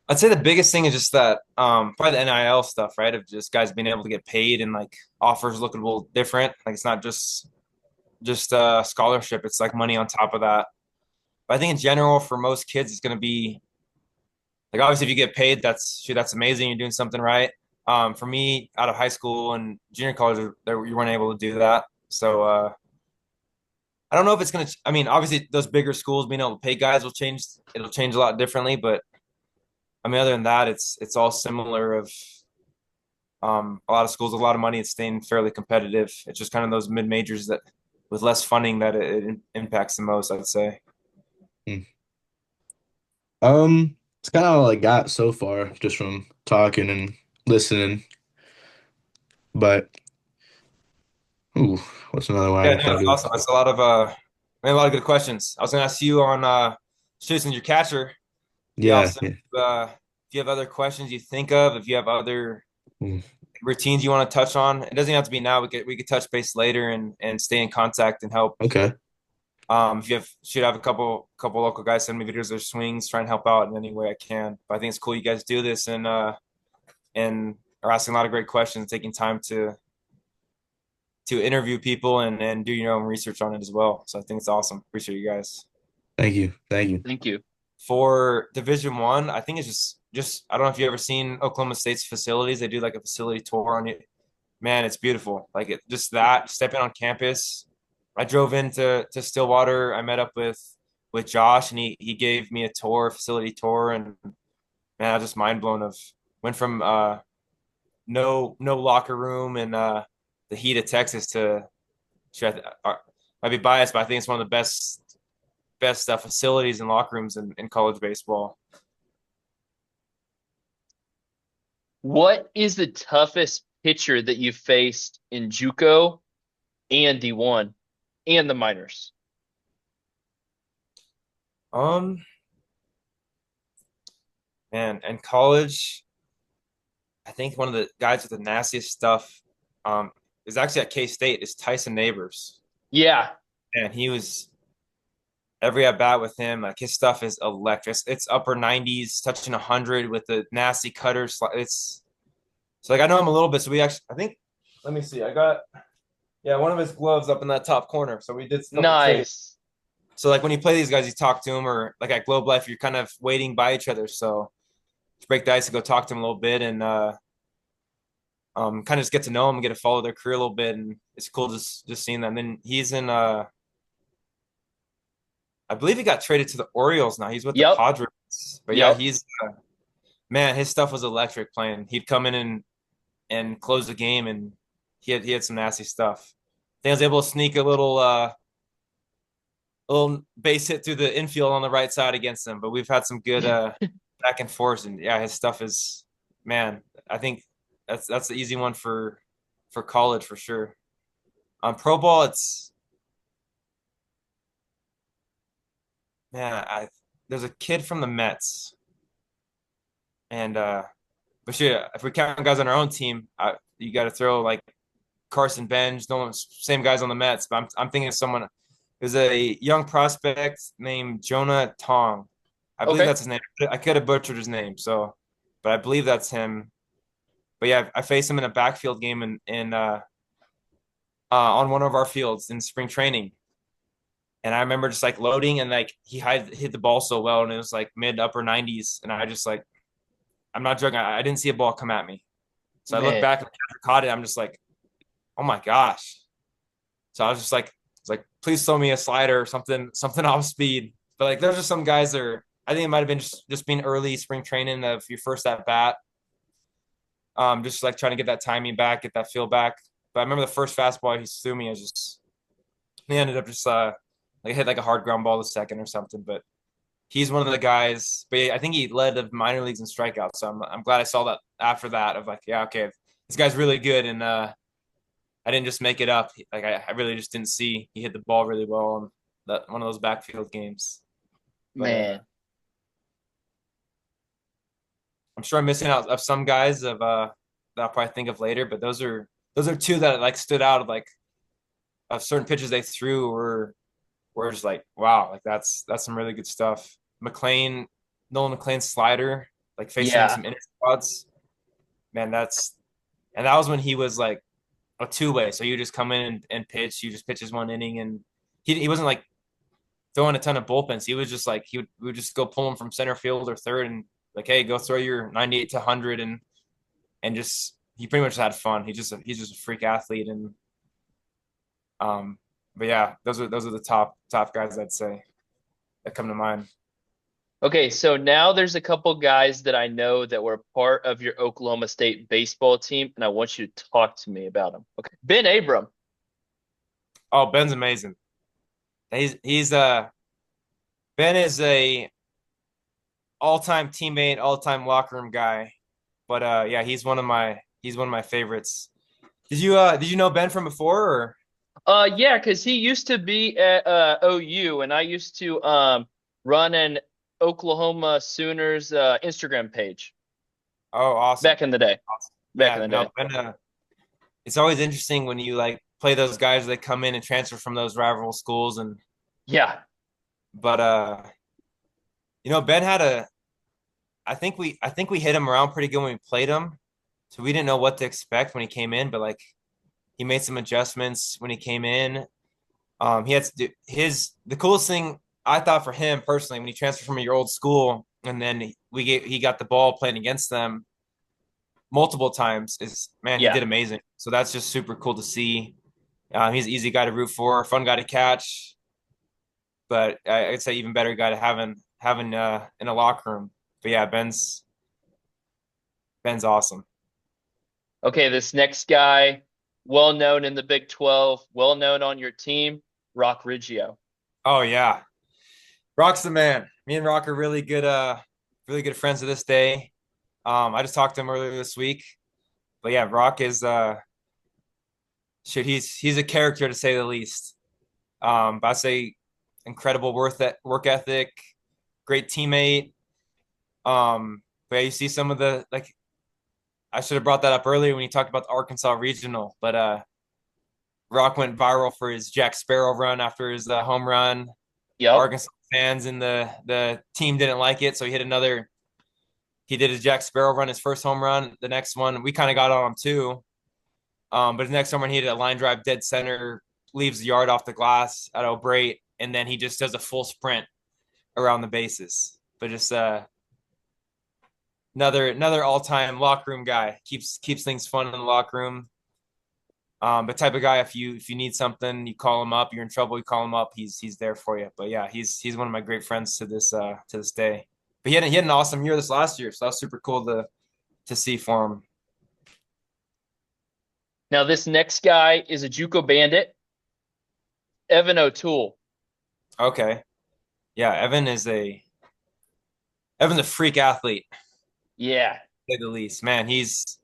I'd say the biggest thing is just that probably the NIL stuff, right? Of just guys being able to get paid and like offers look a little different. Like it's not just scholarship, it's like money on top of that. But I think in general for most kids it's gonna be like, obviously if you get paid, that's amazing. You're doing something right. For me, out of high school and junior college, you weren't able to do that. So I don't know if it's gonna. I mean, obviously those bigger schools being able to pay guys will change. It'll change a lot differently. But I mean, other than that, it's all similar. Of a lot of schools, a lot of money. It's staying fairly competitive. It's just kind of those mid majors that with less funding that it impacts the most, I'd say. Hmm. It's kind of all I got so far, just from talking and listening. But ooh, what's another one I Yeah, can no, think that's of? awesome. That's a lot of a lot of good questions. I was gonna ask you on choosing your catcher. Be Yeah, awesome. yeah. If you have other questions you think of, if you have other Mm. routines you want to touch on, it doesn't have to be now. We could touch base later and stay in contact and help. Okay. If you should have a couple local guys send me videos of their swings, try and help out in any way I can. But I think it's cool you guys do this and are asking a lot of great questions, taking time to interview people and do your own research on it as well. So I think it's awesome. Appreciate you guys. Thank you. Thank you. Thank you. For Division 1, I think it's just I don't know if you ever seen Oklahoma State's facilities. They do like a facility tour on it. Man, it's beautiful. Like it, just that stepping on campus. I drove into Stillwater. I met up with Josh, and he gave me a tour, facility tour, and man, I was just mind blown. Of went from no locker room and the heat of Texas to sure, might be biased, but I think it's one of the best facilities and locker rooms in college baseball. What is the toughest pitcher that you faced in JUCO and D1 and the minors? Um, Man, in college, I think one of the guys with the nastiest stuff is actually at K-State is Tyson Neighbors. Yeah. And he was every at bat with him, like his stuff is electric. It's upper 90s, touching 100 with the nasty cutters. It's so like I know him a little bit. So we actually, I think, let me see. I got one of his gloves up in that top corner. So we did a couple trades. Nice. So like when you play these guys, you talk to them, or like at Globe Life, you're kind of waiting by each other. So to break the ice and go talk to them a little bit and kind of just get to know them, get to follow their career a little bit, and it's cool just seeing them. And then he's in I believe he got traded to the Orioles now. He's with the Yep. Padres. But yeah, Yep. he's man, his stuff was electric playing. He'd come in and close the game, and he had some nasty stuff. I think I was able to sneak a little little base hit through the infield on the right side against him. But we've had some good back and forth, and yeah, his stuff is, man. I think that's the easy one for college for sure. On pro ball, it's man. There's a kid from the Mets, and but yeah, if we count guys on our own team, you got to throw like Carson Bench, same guys on the Mets. But I'm thinking of someone. There's a young prospect named Jonah Tong. I believe Okay. that's his name. I could have butchered his name, but I believe that's him. But yeah, I faced him in a backfield game on one of our fields in spring training, and I remember just like loading and like he hit the ball so well, and it was like mid upper 90s, and I just like I'm not joking. I didn't see a ball come at me, so I look Man. back and I caught it. I'm just like, oh my gosh. So I was just like, it's like, please throw me a slider or something off speed. But like, there's just some guys that are, I think it might have been just being early spring training of your first at bat. Just like trying to get that timing back, get that feel back. But I remember the first fastball he threw me, he ended up just like hit like a hard ground ball to second or something. But he's one of the guys. But I think he led the minor leagues in strikeouts. So I'm glad I saw that after that of like, yeah, okay, this guy's really good, and I didn't just make it up. Like I really just didn't see he hit the ball really well on that one of those backfield games. But Man. I'm sure I'm missing out of some guys that I'll probably think of later. But those are two that like stood out of certain pitches they threw were just like, wow, like that's some really good stuff. Nolan McLean's slider, like facing Yeah. some inner spots, man, and that was when he was like a two-way. So you just come in and pitch. You just pitch his one inning, and he wasn't like throwing a ton of bullpens. He was just like we would just go pull him from center field or third, and like, hey, go throw your 98 to 100, and just he pretty much had fun. He's just a freak athlete, and but yeah, those are the top guys I'd say that come to mind. Okay, so now there's a couple guys that I know that were part of your Oklahoma State baseball team, and I want you to talk to me about them. Okay. Ben Abram. Oh, Ben's amazing. He's Ben is a all-time teammate, all-time locker room guy. But yeah, he's one of my favorites. Did you know Ben from before or? Yeah, because he used to be at OU, and I used to run an Oklahoma Sooners Instagram page Oh, awesome. back in the day. Awesome. Back in Yeah, the no, day. Ben, it's always interesting when you like play those guys that come in and transfer from those rival schools Yeah. but Ben had I think we hit him around pretty good when we played him. So we didn't know what to expect when he came in, but like he made some adjustments when he came in. He had to do the coolest thing I thought for him personally when he transferred from your old school and then he got the ball playing against them multiple times is man, he Yeah. did amazing. So that's just super cool to see. He's an easy guy to root for, fun guy to catch, but I'd say even better guy to having in a locker room. But yeah, Ben's awesome. Okay, this next guy, well known in the Big 12, well known on your team, Rock Riggio. Oh yeah, Rock's the man. Me and Rock are really good friends to this day. I just talked to him earlier this week, but yeah, Rock is he's a character to say the least. But I say incredible work ethic, great teammate. But yeah, you see some of the like I should have brought that up earlier when you talked about the Arkansas regional, but Rock went viral for his Jack Sparrow run after his home run. Yep. Arkansas fans and the team didn't like it, so he did his Jack Sparrow run, his first home run. The next one, we kind of got on him too. But his next home run, he hit a line drive dead center, leaves the yard off the glass at O'Brate, and then he just does a full sprint around the bases. But just another all-time locker room guy. Keeps things fun in the locker room. But type of guy, if you need something, you call him up. You're in trouble, you call him up. He's there for you. But yeah, he's one of my great friends to this day. But he had an awesome year this last year, so that was super cool to see for him. Now, this next guy is a Juco bandit, Evan O'Toole. Okay. Yeah, Evan's a freak athlete, to Yeah. say the least. Man, he's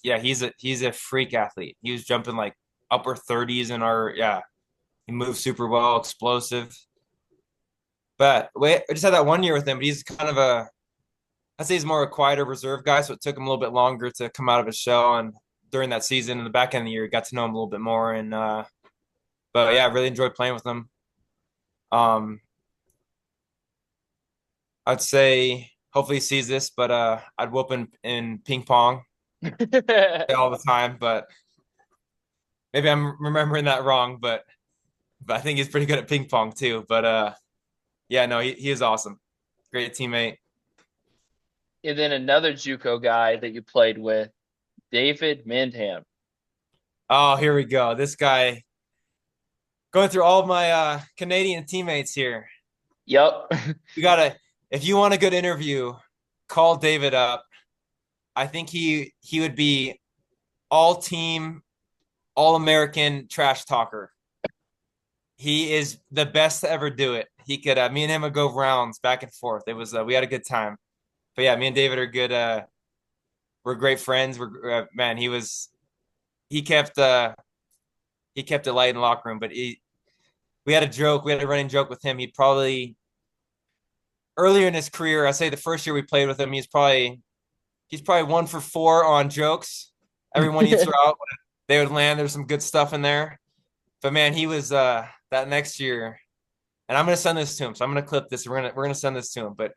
a freak athlete. He was jumping like upper 30s in our he moves super well, explosive. But wait, I just had that one year with him, but he's kind of I'd say he's more a quieter reserve guy, so it took him a little bit longer to come out of his shell. And during that season, in the back end of the year, got to know him a little bit more. And but yeah, I really enjoyed playing with him. Um, I'd say hopefully he sees this, but I'd whoop him in ping pong all the time. But maybe I'm remembering that wrong. But I think he's pretty good at ping pong too. But yeah, no, he is awesome. Great teammate. And then another JUCO guy that you played with, David Mindham. Oh, here we go. This guy going through all of my Canadian teammates here. Yep. If you want a good interview, call David up. I think he would be all team, all American trash talker. He is the best to ever do it. He could me and him would go rounds back and forth. It was we had a good time. But yeah, me and David are good. We're great friends. We're man, he kept it light in the locker room. But we had a running joke with him. He'd probably earlier in his career, I say the first year we played with him, he's probably 1 for 4 on jokes. Everyone you throw out, they would land. There's some good stuff in there. But man, he was that next year, and I'm gonna send this to him. So I'm gonna clip this. We're gonna send this to him. But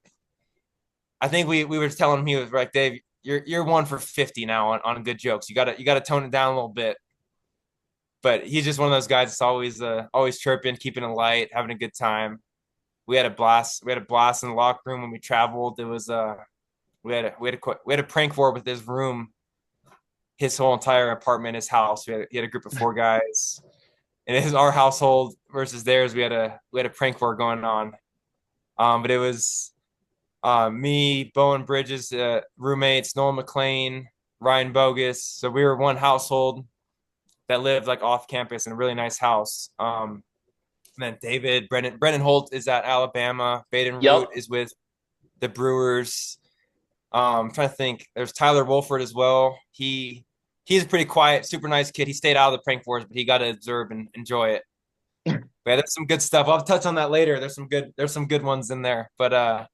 I think we were telling him, he was like, Dave, you're 1 for 50 now on good jokes. You gotta tone it down a little bit. But he's just one of those guys that's always chirping, keeping it light, having a good time. We had a blast. We had a blast in the locker room when we traveled. It was we had a prank war with his room, his whole entire apartment, his house. He had a group of 4 guys, and it was our household versus theirs. We had a prank war going on. But it was me, Bowen Bridges, roommates, Nolan McLean, Ryan Bogus. So we were one household that lived like off campus in a really nice house. And then Brendan Holt is at Alabama. Baden Yep. Root is with the Brewers. I'm trying to think. There's Tyler Wolford as well. He's a pretty quiet, super nice kid. He stayed out of the prank wars, but he got to observe and enjoy it. But yeah, there's some good stuff. I'll touch on that later. There's some good ones in there. But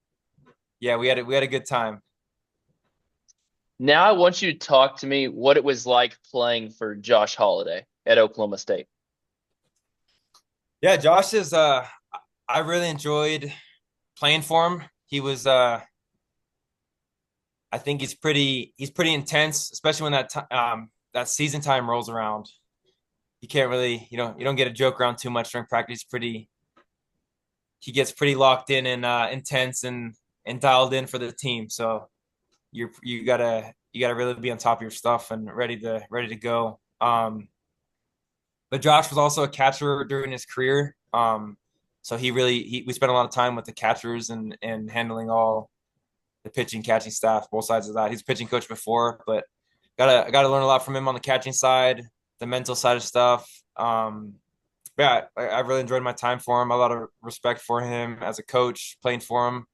yeah, we had a good time. Now I want you to talk to me what it was like playing for Josh Holiday at Oklahoma State. Yeah, Josh is I really enjoyed playing for him. He was I think he's pretty intense, especially when that season time rolls around. You can't really, you don't get to joke around too much during practice. He gets pretty locked in and intense and dialed in for the team. So you gotta really be on top of your stuff and ready to go. But Josh was also a catcher during his career. So we spent a lot of time with the catchers and handling all the pitching, catching staff, both sides of that. He's a pitching coach before, but gotta learn a lot from him on the catching side, the mental side of stuff. Yeah, I really enjoyed my time for him. A lot of respect for him as a coach, playing for him.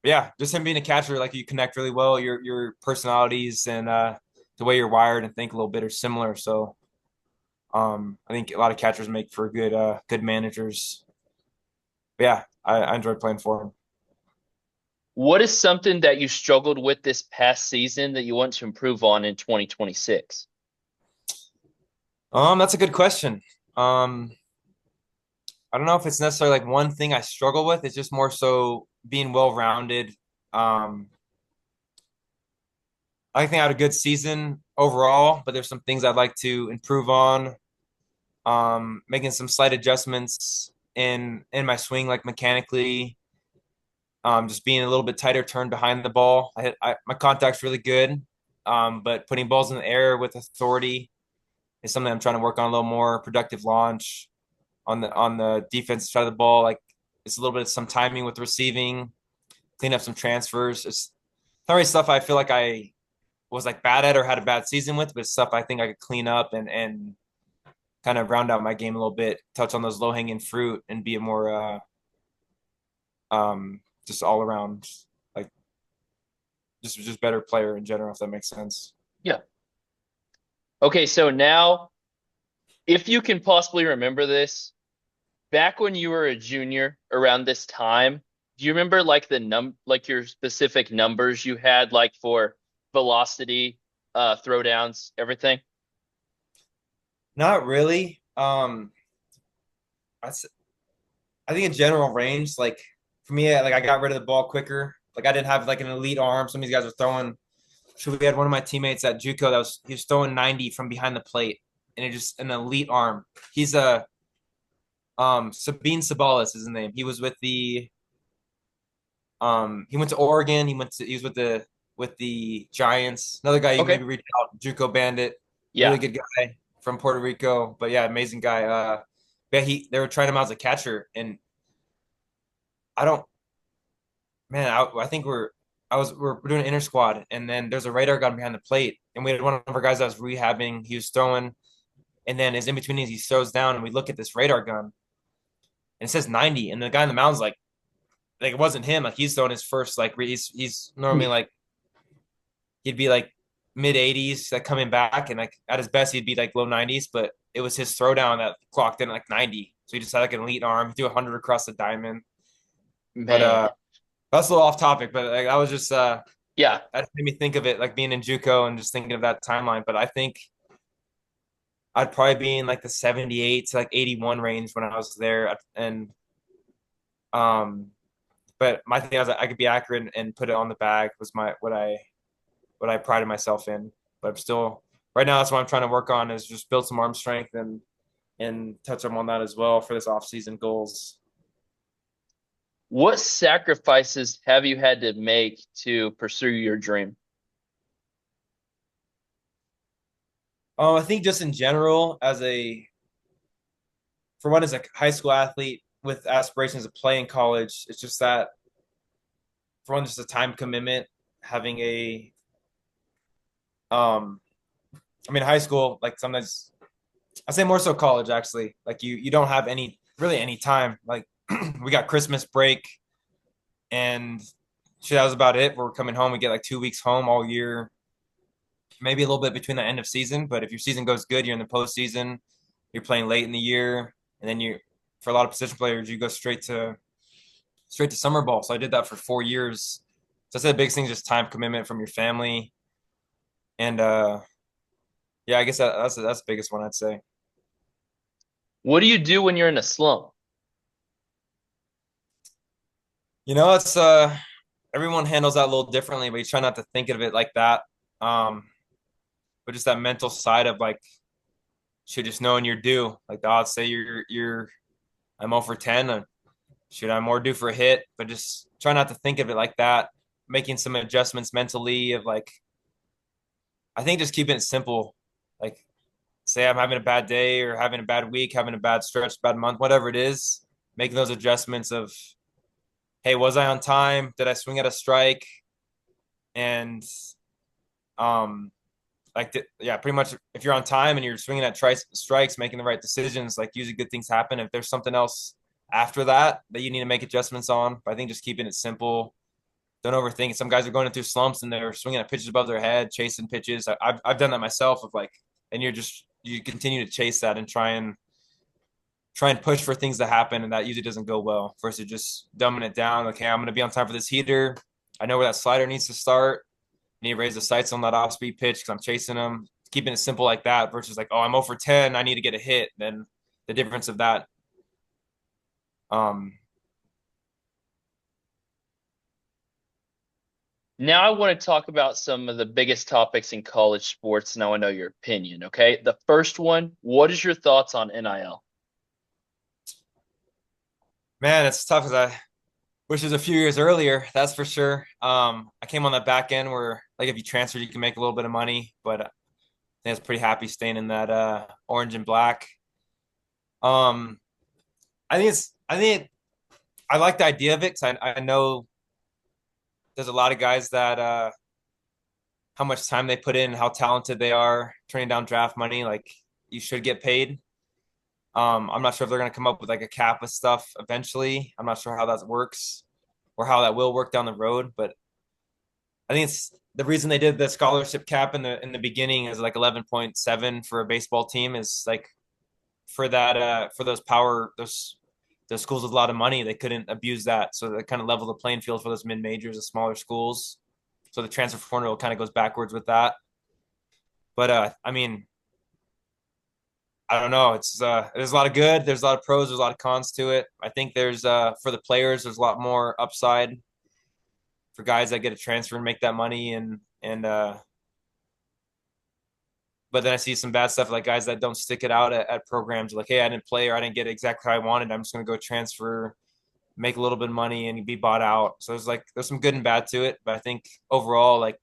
Yeah, just him being a catcher, like you connect really well. Your personalities and the way you're wired and think a little bit are similar. So I think a lot of catchers make for good managers. But yeah, I enjoyed playing for him. What is something that you struggled with this past season that you want to improve on in 2026? That's a good question. I don't know if it's necessarily like one thing I struggle with. It's just more so being well-rounded. I think I had a good season overall, but there's some things I'd like to improve on. Making some slight adjustments in my swing, like mechanically. Just being a little bit tighter turn behind the ball. My contact's really good, but putting balls in the air with authority is something I'm trying to work on a little more. Productive launch on the defensive side of the ball. Like it's a little bit of some timing with receiving, clean up some transfers. It's not really stuff I feel like I was like bad at or had a bad season with, but it's stuff I think I could clean up and kind of round out my game a little bit, touch on those low hanging fruit, and be a more just all around like just better player in general, if that makes sense. Yeah. Okay, so now, if you can possibly remember this, back when you were a junior around this time, do you remember like like your specific numbers you had like for velocity, throwdowns, everything? Not really. I, s- I think in general range, like for me, like I got rid of the ball quicker. Like I didn't have like an elite arm. Some of these guys were throwing. So we had one of my teammates at JUCO he was throwing 90 from behind the plate, and it just an elite arm. He's a Sabine Sabalas is his name. He was with the he went to Oregon. He was with the Giants. Another guy you can Okay. maybe reach out, JUCO Bandit, really Yeah. good guy from Puerto Rico. But yeah, amazing guy. Yeah, they were trying him out as a catcher, and I don't man, I think we're doing an inter squad, and then there's a radar gun behind the plate, and we had one of our guys that was rehabbing. He was throwing, and then his in between he throws down, and we look at this radar gun, and it says 90, and the guy in the mound's like it wasn't him. Like he's throwing his first he's normally like he'd be like mid 80s, like coming back, and like at his best he'd be like low 90s, but it was his throwdown that clocked in like 90. So he just had like an elite arm. He threw 100 across the diamond, but Man. that's a little off topic, but like I was just Yeah. that made me think of it like being in JUCO and just thinking of that timeline. But I think I'd probably be in like the 78 to like 81 range when I was there. And um, but my thing was I could be accurate and put it on the bag was what I prided myself in. But I'm still right now that's what I'm trying to work on is just build some arm strength and touch on that as well for this off-season goals. What sacrifices have you had to make to pursue your dream? I think just in general, for one, as a high school athlete with aspirations to play in college, it's just that for one, just a time commitment, having um, I mean, high school, like sometimes I say more so college actually, like you don't have any time. Like we got Christmas break and shit, that was about it. We're coming home, we get like 2 weeks home all year, maybe a little bit between the end of season, but if your season goes good, you're in the postseason, you're playing late in the year, and then for a lot of position players, you go straight to summer ball. So I did that for 4 years. So I said the biggest thing is just time commitment from your family. And yeah, I guess that's the biggest one I'd say. What do you do when you're in a slump? It's everyone handles that a little differently, but you try not to think of it like that. Um, but just that mental side of like should just knowing you're due. Like the odds say you're I'm 0 for 10. Should I'm more due for a hit? But just try not to think of it like that. Making some adjustments mentally of like I think just keeping it simple. Like say I'm having a bad day or having a bad week, having a bad stretch, bad month, whatever it is, making those adjustments of, hey, was I on time? Did I swing at a strike? And yeah, pretty much if you're on time and you're swinging at strikes, making the right decisions, like usually good things happen. If there's something else after that you need to make adjustments on, but I think just keeping it simple. Don't overthink it. Some guys are going through slumps and they're swinging at pitches above their head, chasing pitches. I've done that myself of like, and you continue to chase that and try and push for things to happen, and that usually doesn't go well. Versus just dumbing it down. Okay, I'm going to be on time for this heater. I know where that slider needs to start. I need to raise the sights on that off speed pitch because I'm chasing them. Keeping it simple like that versus like, oh, I'm 0 for 10. I need to get a hit. Then the difference of that. Um, Now I want to talk about some of the biggest topics in college sports, and I want to know your opinion, okay? The first one, what is your thoughts on NIL? Man, it's tough because I wish it was a few years earlier. That's for sure. I came on that back end where like if you transfer, you can make a little bit of money, but I think I was pretty happy staying in that orange and black. Um, I think I like the idea of it because I know there's a lot of guys that how much time they put in, how talented they are, turning down draft money. Like you should get paid. I'm not sure if they're going to come up with like a cap of stuff eventually. I'm not sure how that works or how that will work down the road, but I think it's the reason they did the scholarship cap in the beginning is like 11.7 for a baseball team is like for that for those schools with a lot of money, they couldn't abuse that. So they kind of level the playing field for those mid majors, the smaller schools. So the transfer portal kind of goes backwards with that. But I mean, I don't know. It's there's a lot of good, there's a lot of pros, there's a lot of cons to it. I think there's for the players, there's a lot more upside for guys that get a transfer and make that money and but then I see some bad stuff like guys that don't stick it out at programs like, hey, I didn't play or I didn't get exactly how I wanted. I'm just gonna go transfer, make a little bit of money and be bought out. So there's some good and bad to it. But I think overall, like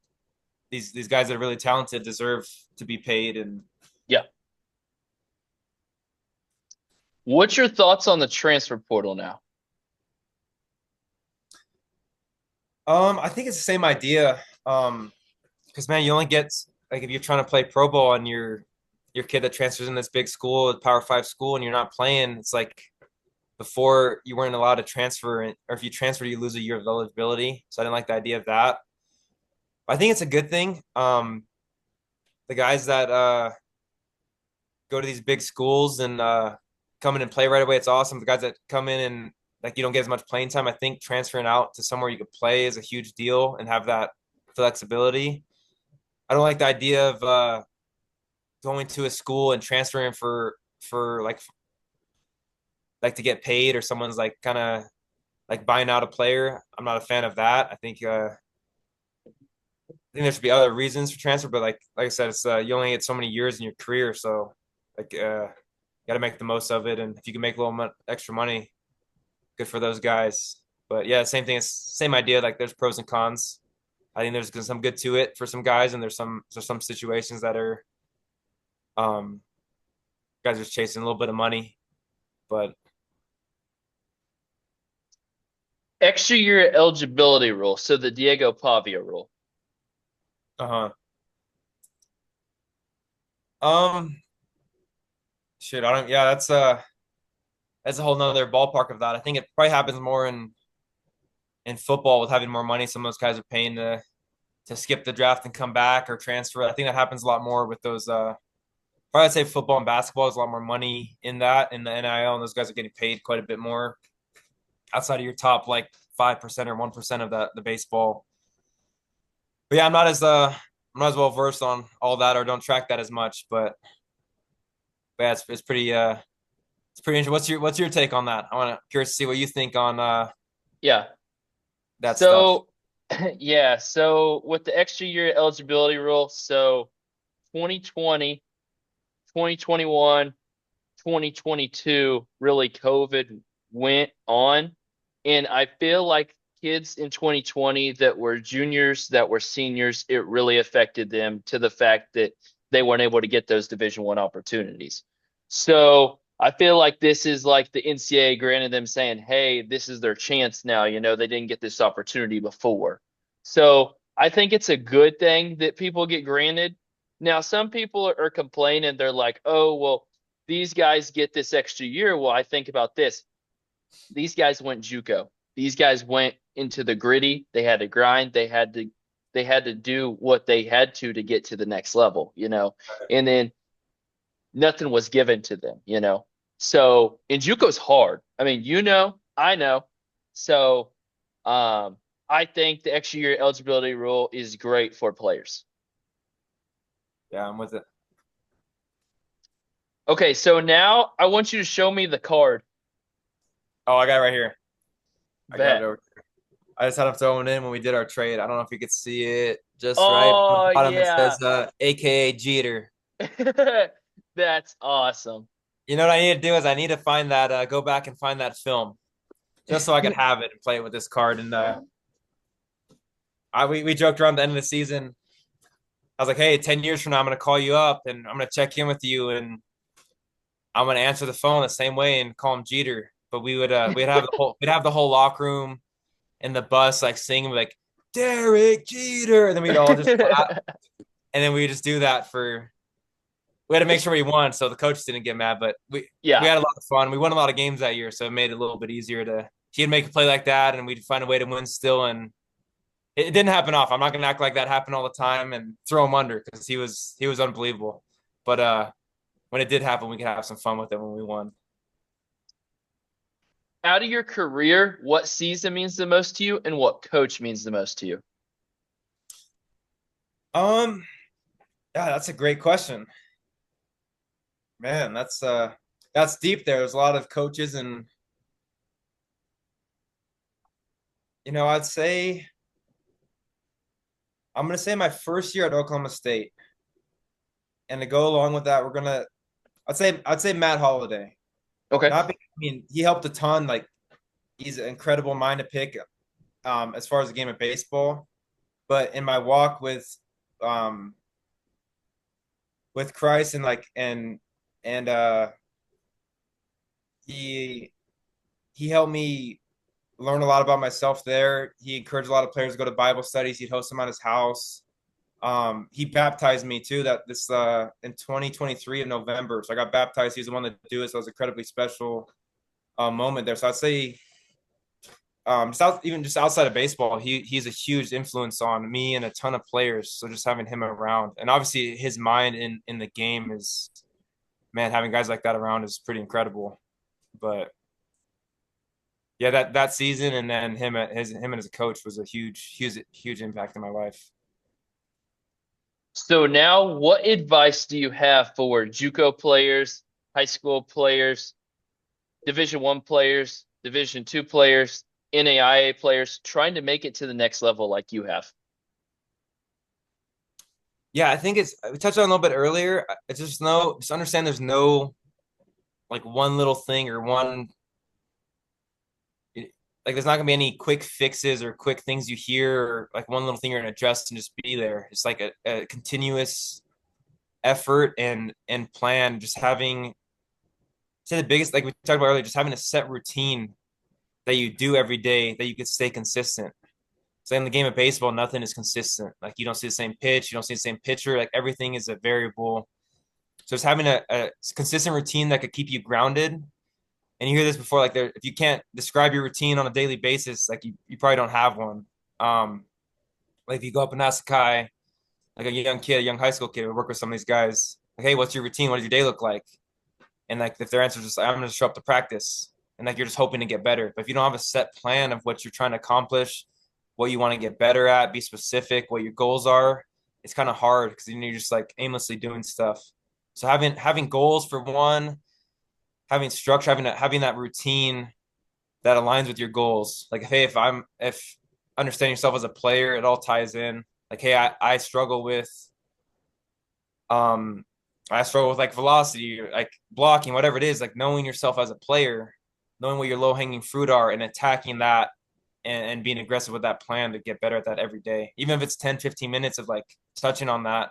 these guys that are really talented deserve to be paid and Yeah. What's your thoughts on the transfer portal now? I think it's the same idea. Because man, you only get like if you're trying to play pro ball and your kid that transfers in this big school, a Power Five school, and you're not playing, it's like before you weren't allowed to transfer, or if you transfer, you lose a year of eligibility. So I didn't like the idea of that. But I think it's a good thing. The guys that go to these big schools and come in and play right away, it's awesome. The guys that come in and like you don't get as much playing time, I think transferring out to somewhere you could play is a huge deal and have that flexibility. I don't like the idea of going to a school and transferring for like to get paid or someone's like kind of like buying out a player. I'm not a fan of that. I think there should be other reasons for transfer, but like I said, it's you only get so many years in your career, so like you got to make the most of it. And if you can make a little extra money, good for those guys. But yeah, same thing. It's same idea. Like there's pros and cons. I think there's some good to it for some guys, and there's some situations that are guys are chasing a little bit of money, but Extra year eligibility rule. So the Diego Pavia rule. uh-huh. Um, shit, I don't. Yeah, that's a whole nother ballpark of that. I think it probably happens more in football with having more money. Some of those guys are paying to skip the draft and come back or transfer. I think that happens a lot more with those. Probably I'd say football and basketball is a lot more money in that in the NIL, and those guys are getting paid quite a bit more outside of your top like 5% or 1% of the baseball. But yeah, I'm not as well versed on all that or don't track that as much. But yeah, it's pretty interesting. What's your take on that? I want to curious to see what you think on Yeah. that stuff. So, yeah. So with the extra year eligibility rule, so 2020, 2021, 2022, really COVID went on. And I feel like kids in 2020 that were juniors, that were seniors, it really affected them to the fact that they weren't able to get those Division One opportunities. So I feel like this is like the NCAA granted them saying, hey, this is their chance now. You know, they didn't get this opportunity before. So I think it's a good thing that people get granted. Now, some people are complaining. They're like, oh, well, these guys get this extra year. Well, I think about this. These guys went JUCO. These guys went into the gritty. They had to grind. They had to do what they had to get to the next level, you know. And then nothing was given to them, you know. So, and JUCO's hard. I mean, you know, I know. So, I think the extra year eligibility rule is great for players. Yeah, I'm with it. Okay, so now I want you to show me the card. Oh, I got it right here. I got it Bet. over here. I just had to throw it in when we did our trade. I don't know if you could see it just right on Oh, the bottom. It yeah. says AKA Jeter. That's awesome. You know what I need to do is I need to find that go back and find that film just so I could have it and play it with this card. And we joked around the end of the season. I was like, hey, 10 years from now, I'm going to call you up and I'm going to check in with you and I'm going to answer the phone the same way and call him Jeter. But we'd have the whole locker room in the bus like singing like Derek Jeter, and then we'd all just clap, and then we just do that we had to make sure we won, so the coach didn't get mad. But we had a lot of fun. We won a lot of games that year, so it made it a little bit easier to. He'd make a play like that, and we'd find a way to win still. And it didn't happen often. I'm not gonna act like that happened all the time and throw him under because he was unbelievable. But when it did happen, we could have some fun with it when we won. Out of your career, what season means the most to you, and what coach means the most to you? Yeah, that's a great question. Man, that's deep there. There's a lot of coaches and I'd say I'm gonna say my first year at Oklahoma State. And to go along with that, I'd say Matt Holliday. Okay. Not because, I mean, he helped a ton. Like he's an incredible mind to pick as far as the game of baseball. But in my walk with Christ and he helped me learn a lot about myself there. He encouraged a lot of players to go to Bible studies. He'd host them at his house. He baptized me too. That this in 2023 in November. So I got baptized. He's the one that do it. So it was an incredibly special moment there. So I'd say just outside of baseball, he's a huge influence on me and a ton of players. So just having him around, and obviously his mind in the game is, man, having guys like that around is pretty incredible. But yeah, that season and then him as a coach was a huge impact in my life. So now, what advice do you have for JUCO players, high school players, Division I players, Division II players, NAIA players trying to make it to the next level like you have? Yeah, I think we touched on it a little bit earlier. It's just understand there's no like one little thing or there's not gonna be any quick fixes or quick things you hear or like one little thing you're gonna adjust and just be there. It's like a continuous effort and plan. Just having, say the biggest, like we talked about earlier, just having a set routine that you do every day that you could stay consistent. So in the game of baseball, nothing is consistent. Like you don't see the same pitch, you don't see the same pitcher. Like everything is a variable. So just having a consistent routine that could keep you grounded. And you hear this before, like if you can't describe your routine on a daily basis, like you probably don't have one. Like if you go up and ask a guy, like a young high school kid, we work with some of these guys, like, hey, what's your routine? What does your day look like? And like if their answer is just, I'm going to show up to practice, and like you're just hoping to get better. But if you don't have a set plan of what you're trying to accomplish, what you want to get better at, be specific, what your goals are, it's kind of hard because then you're just like aimlessly doing stuff. So having goals for one, having structure, having that routine that aligns with your goals. Like, hey, if understanding yourself as a player, it all ties in. Like, hey, I struggle with like velocity, like blocking, whatever it is, like knowing yourself as a player, knowing what your low hanging fruit are and attacking that and being aggressive with that plan to get better at that every day. Even if it's 10, 15 minutes of like touching on that.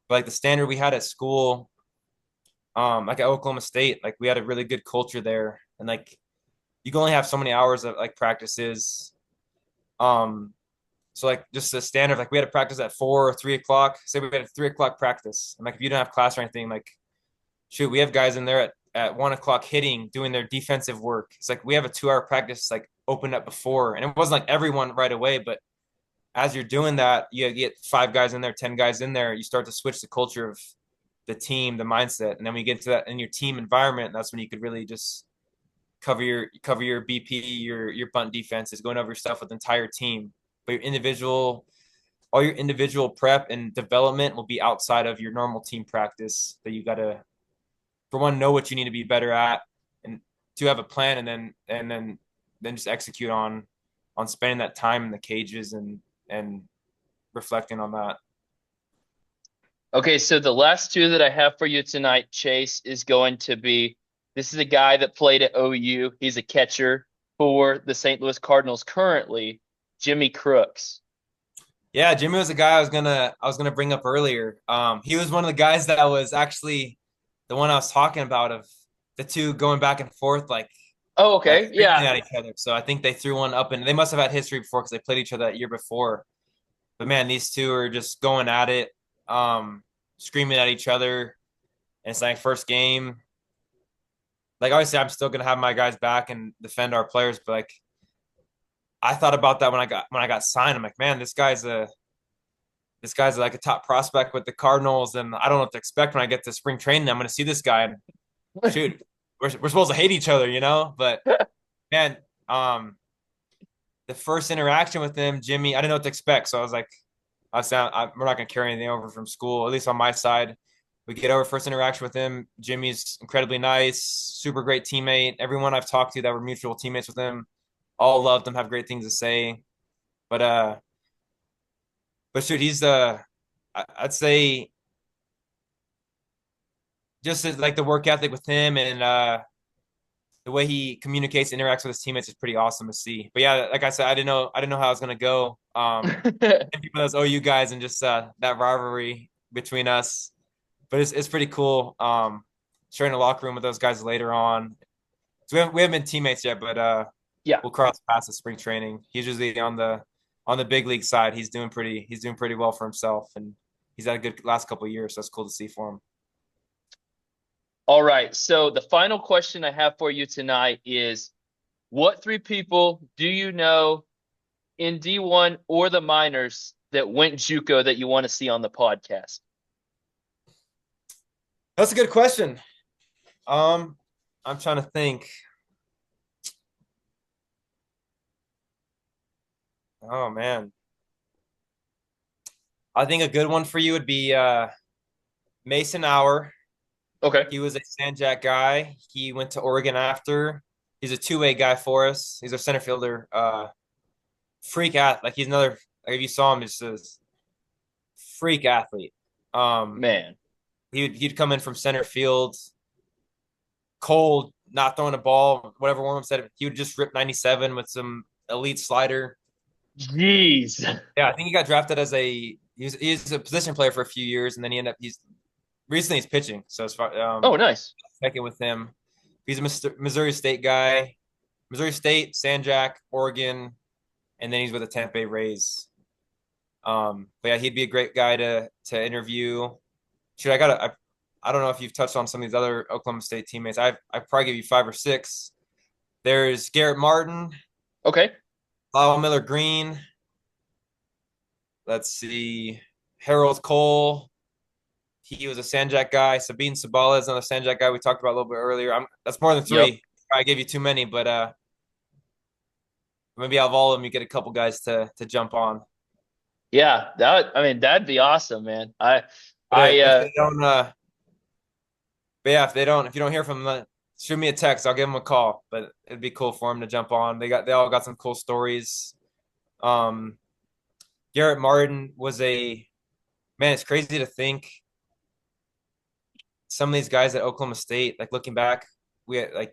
But like the standard we had at school, like at Oklahoma State, like we had a really good culture there, and like you can only have so many hours of like practices. So like just the standard, like we had to practice at 4 or 3 o'clock. Say we had a 3 o'clock practice, and like if you don't have class or anything, like shoot, we have guys in there at 1 o'clock hitting, doing their defensive work. It's like we have a 2-hour practice like opened up before, and it wasn't like everyone right away, but as you're doing that, you get 5 guys in there, 10 guys in there, you start to switch the culture of the team, the mindset. And then we get to that in your team environment, that's when you could really just cover your BP, your bunt defense is going over your stuff with the entire team. But all your individual prep and development will be outside of your normal team practice that you got to, for one, know what you need to be better at, and to have a plan, and then just execute on spending that time in the cages and reflecting on that. Okay, so the last two that I have for you tonight, Chase, is going to be, this is a guy that played at OU. He's a catcher for the St. Louis Cardinals currently, Jimmy Crooks. Yeah, Jimmy was a guy I was gonna bring up earlier. He was one of the guys that was actually the one I was talking about, of the two going back and forth, like, oh, okay, like yeah, at each other. So I think they threw one up, and they must have had history before because they played each other that year before. But man, these two are just going at it, screaming at each other. And it's like first game. Like obviously I'm still gonna have my guys back and defend our players, but like I thought about that when I got signed. I'm like, man, this guy's like a top prospect with the Cardinals, and I don't know what to expect when I get to spring training. I'm gonna see this guy and shoot, we're supposed to hate each other, you know? But man, the first interaction with him, Jimmy, I didn't know what to expect. So I was like, we're not gonna carry anything over from school, at least on my side. We get over first interaction with him. Jimmy's incredibly nice, super great teammate. Everyone I've talked to that were mutual teammates with him, all loved him, have great things to say. But shoot, he's I'd say just like the work ethic with him and the way he communicates and interacts with his teammates is pretty awesome to see. But yeah, like I said, I didn't know how I was gonna go. People those OU guys and just that rivalry between us. But it's pretty cool. Sharing the locker room with those guys later on. So we haven't been teammates yet, but Yeah. we'll cross paths at spring training. He's usually on the big league side. He's doing pretty well for himself, and he's had a good last couple of years. So that's cool to see for him. All right. So the final question I have for you tonight is, what 3 people do you know in D1 or the minors that went JUCO that you want to see on the podcast? That's a good question. I'm trying to think. Oh man. I think a good one for you would be Mason Hour. Okay. He was a San Jac guy. He went to Oregon after. He's a two-way guy for us. He's a center fielder. Freak athlete. Like he's another. Like if you saw him, just a freak athlete. Man. He'd come in from center field, cold, not throwing a ball, whatever one of them said. He would just rip 97 with some elite slider. Jeez. Yeah, I think he got drafted as he's a position player for a few years, and then he's pitching. So it's Oh, nice. checking with him. He's a Missouri State guy, Missouri State, San Jac, Oregon, and then he's with the Tampa Bay Rays. But yeah, he'd be a great guy to interview. Shoot, I don't know if you've touched on some of these other Oklahoma State teammates. I probably give you 5 or 6. There's Garrett Martin, Okay. Lyle Miller Green. Let's see, Harold Cole. He was a San Jac guy. Sabine Sabala is another San Jac guy we talked about a little bit earlier. That's more than 3. Yep. I gave you too many, but maybe out of all of them, you get a couple guys to jump on. Yeah, that'd be awesome, man. If you don't hear from them, shoot me a text. I'll give them a call. But it'd be cool for them to jump on. They all got some cool stories. Garrett Martin was man. It's crazy to think some of these guys at Oklahoma State. Like looking back, we had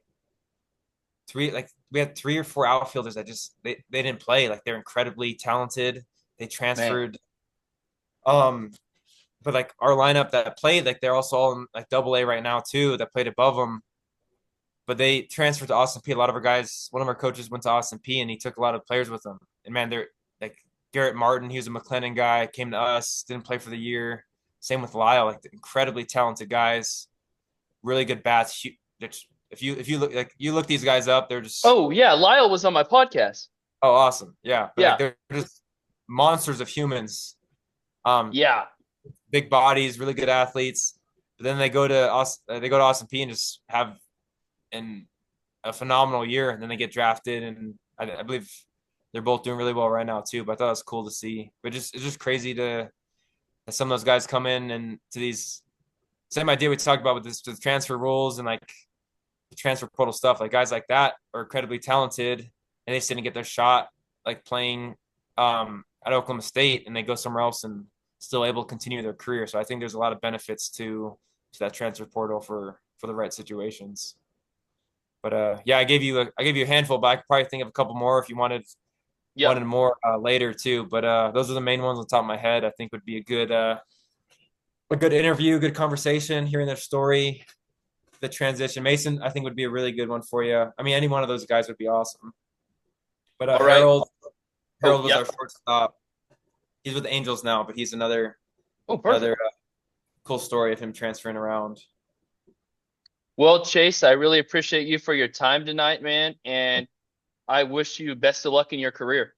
we had 3 or 4 outfielders that just they didn't play. Like they're incredibly talented. They transferred. Man. But like our lineup that played, like they're also all in like AA right now too, that played above them. But they transferred to Austin P. A lot of our guys, one of our coaches went to Austin P and he took a lot of players with him. And man, they're like Garrett Martin, he was a McLennan guy, came to us, didn't play for the year. Same with Lyle, like incredibly talented guys, really good bats. If you look these guys up, they're just Oh yeah, Lyle was on my podcast. Oh, awesome. Yeah. But yeah. Like, they're just monsters of humans. Yeah. Big bodies, really good athletes. But then they go to Austin P and just have a phenomenal year, and then they get drafted, and I believe they're both doing really well right now too. But I thought it was cool to see. But it's just crazy to some of those guys come in and to these same idea we talked about with the transfer rules and like the transfer portal stuff. Like guys like that are incredibly talented, and they just didn't get their shot like playing at Oklahoma State, and they go somewhere else and still able to continue their career. So I think there's a lot of benefits to that transfer portal for the right situations. But yeah, I gave you a handful, but I could probably think of a couple more if you wanted more later too. But those are the main ones on the top of my head. I think would be a good interview, good conversation, hearing their story, the transition. Mason, I think would be a really good one for you. I mean, any one of those guys would be awesome. But Harold was our shortstop. He's with the Angels now, but he's another cool story of him transferring around. Well, Chase, I really appreciate you for your time tonight, man, and I wish you best of luck in your career.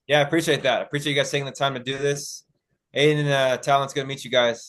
Yeah, I appreciate that. I appreciate you guys taking the time to do this. Aiden and Talon's going to meet you guys.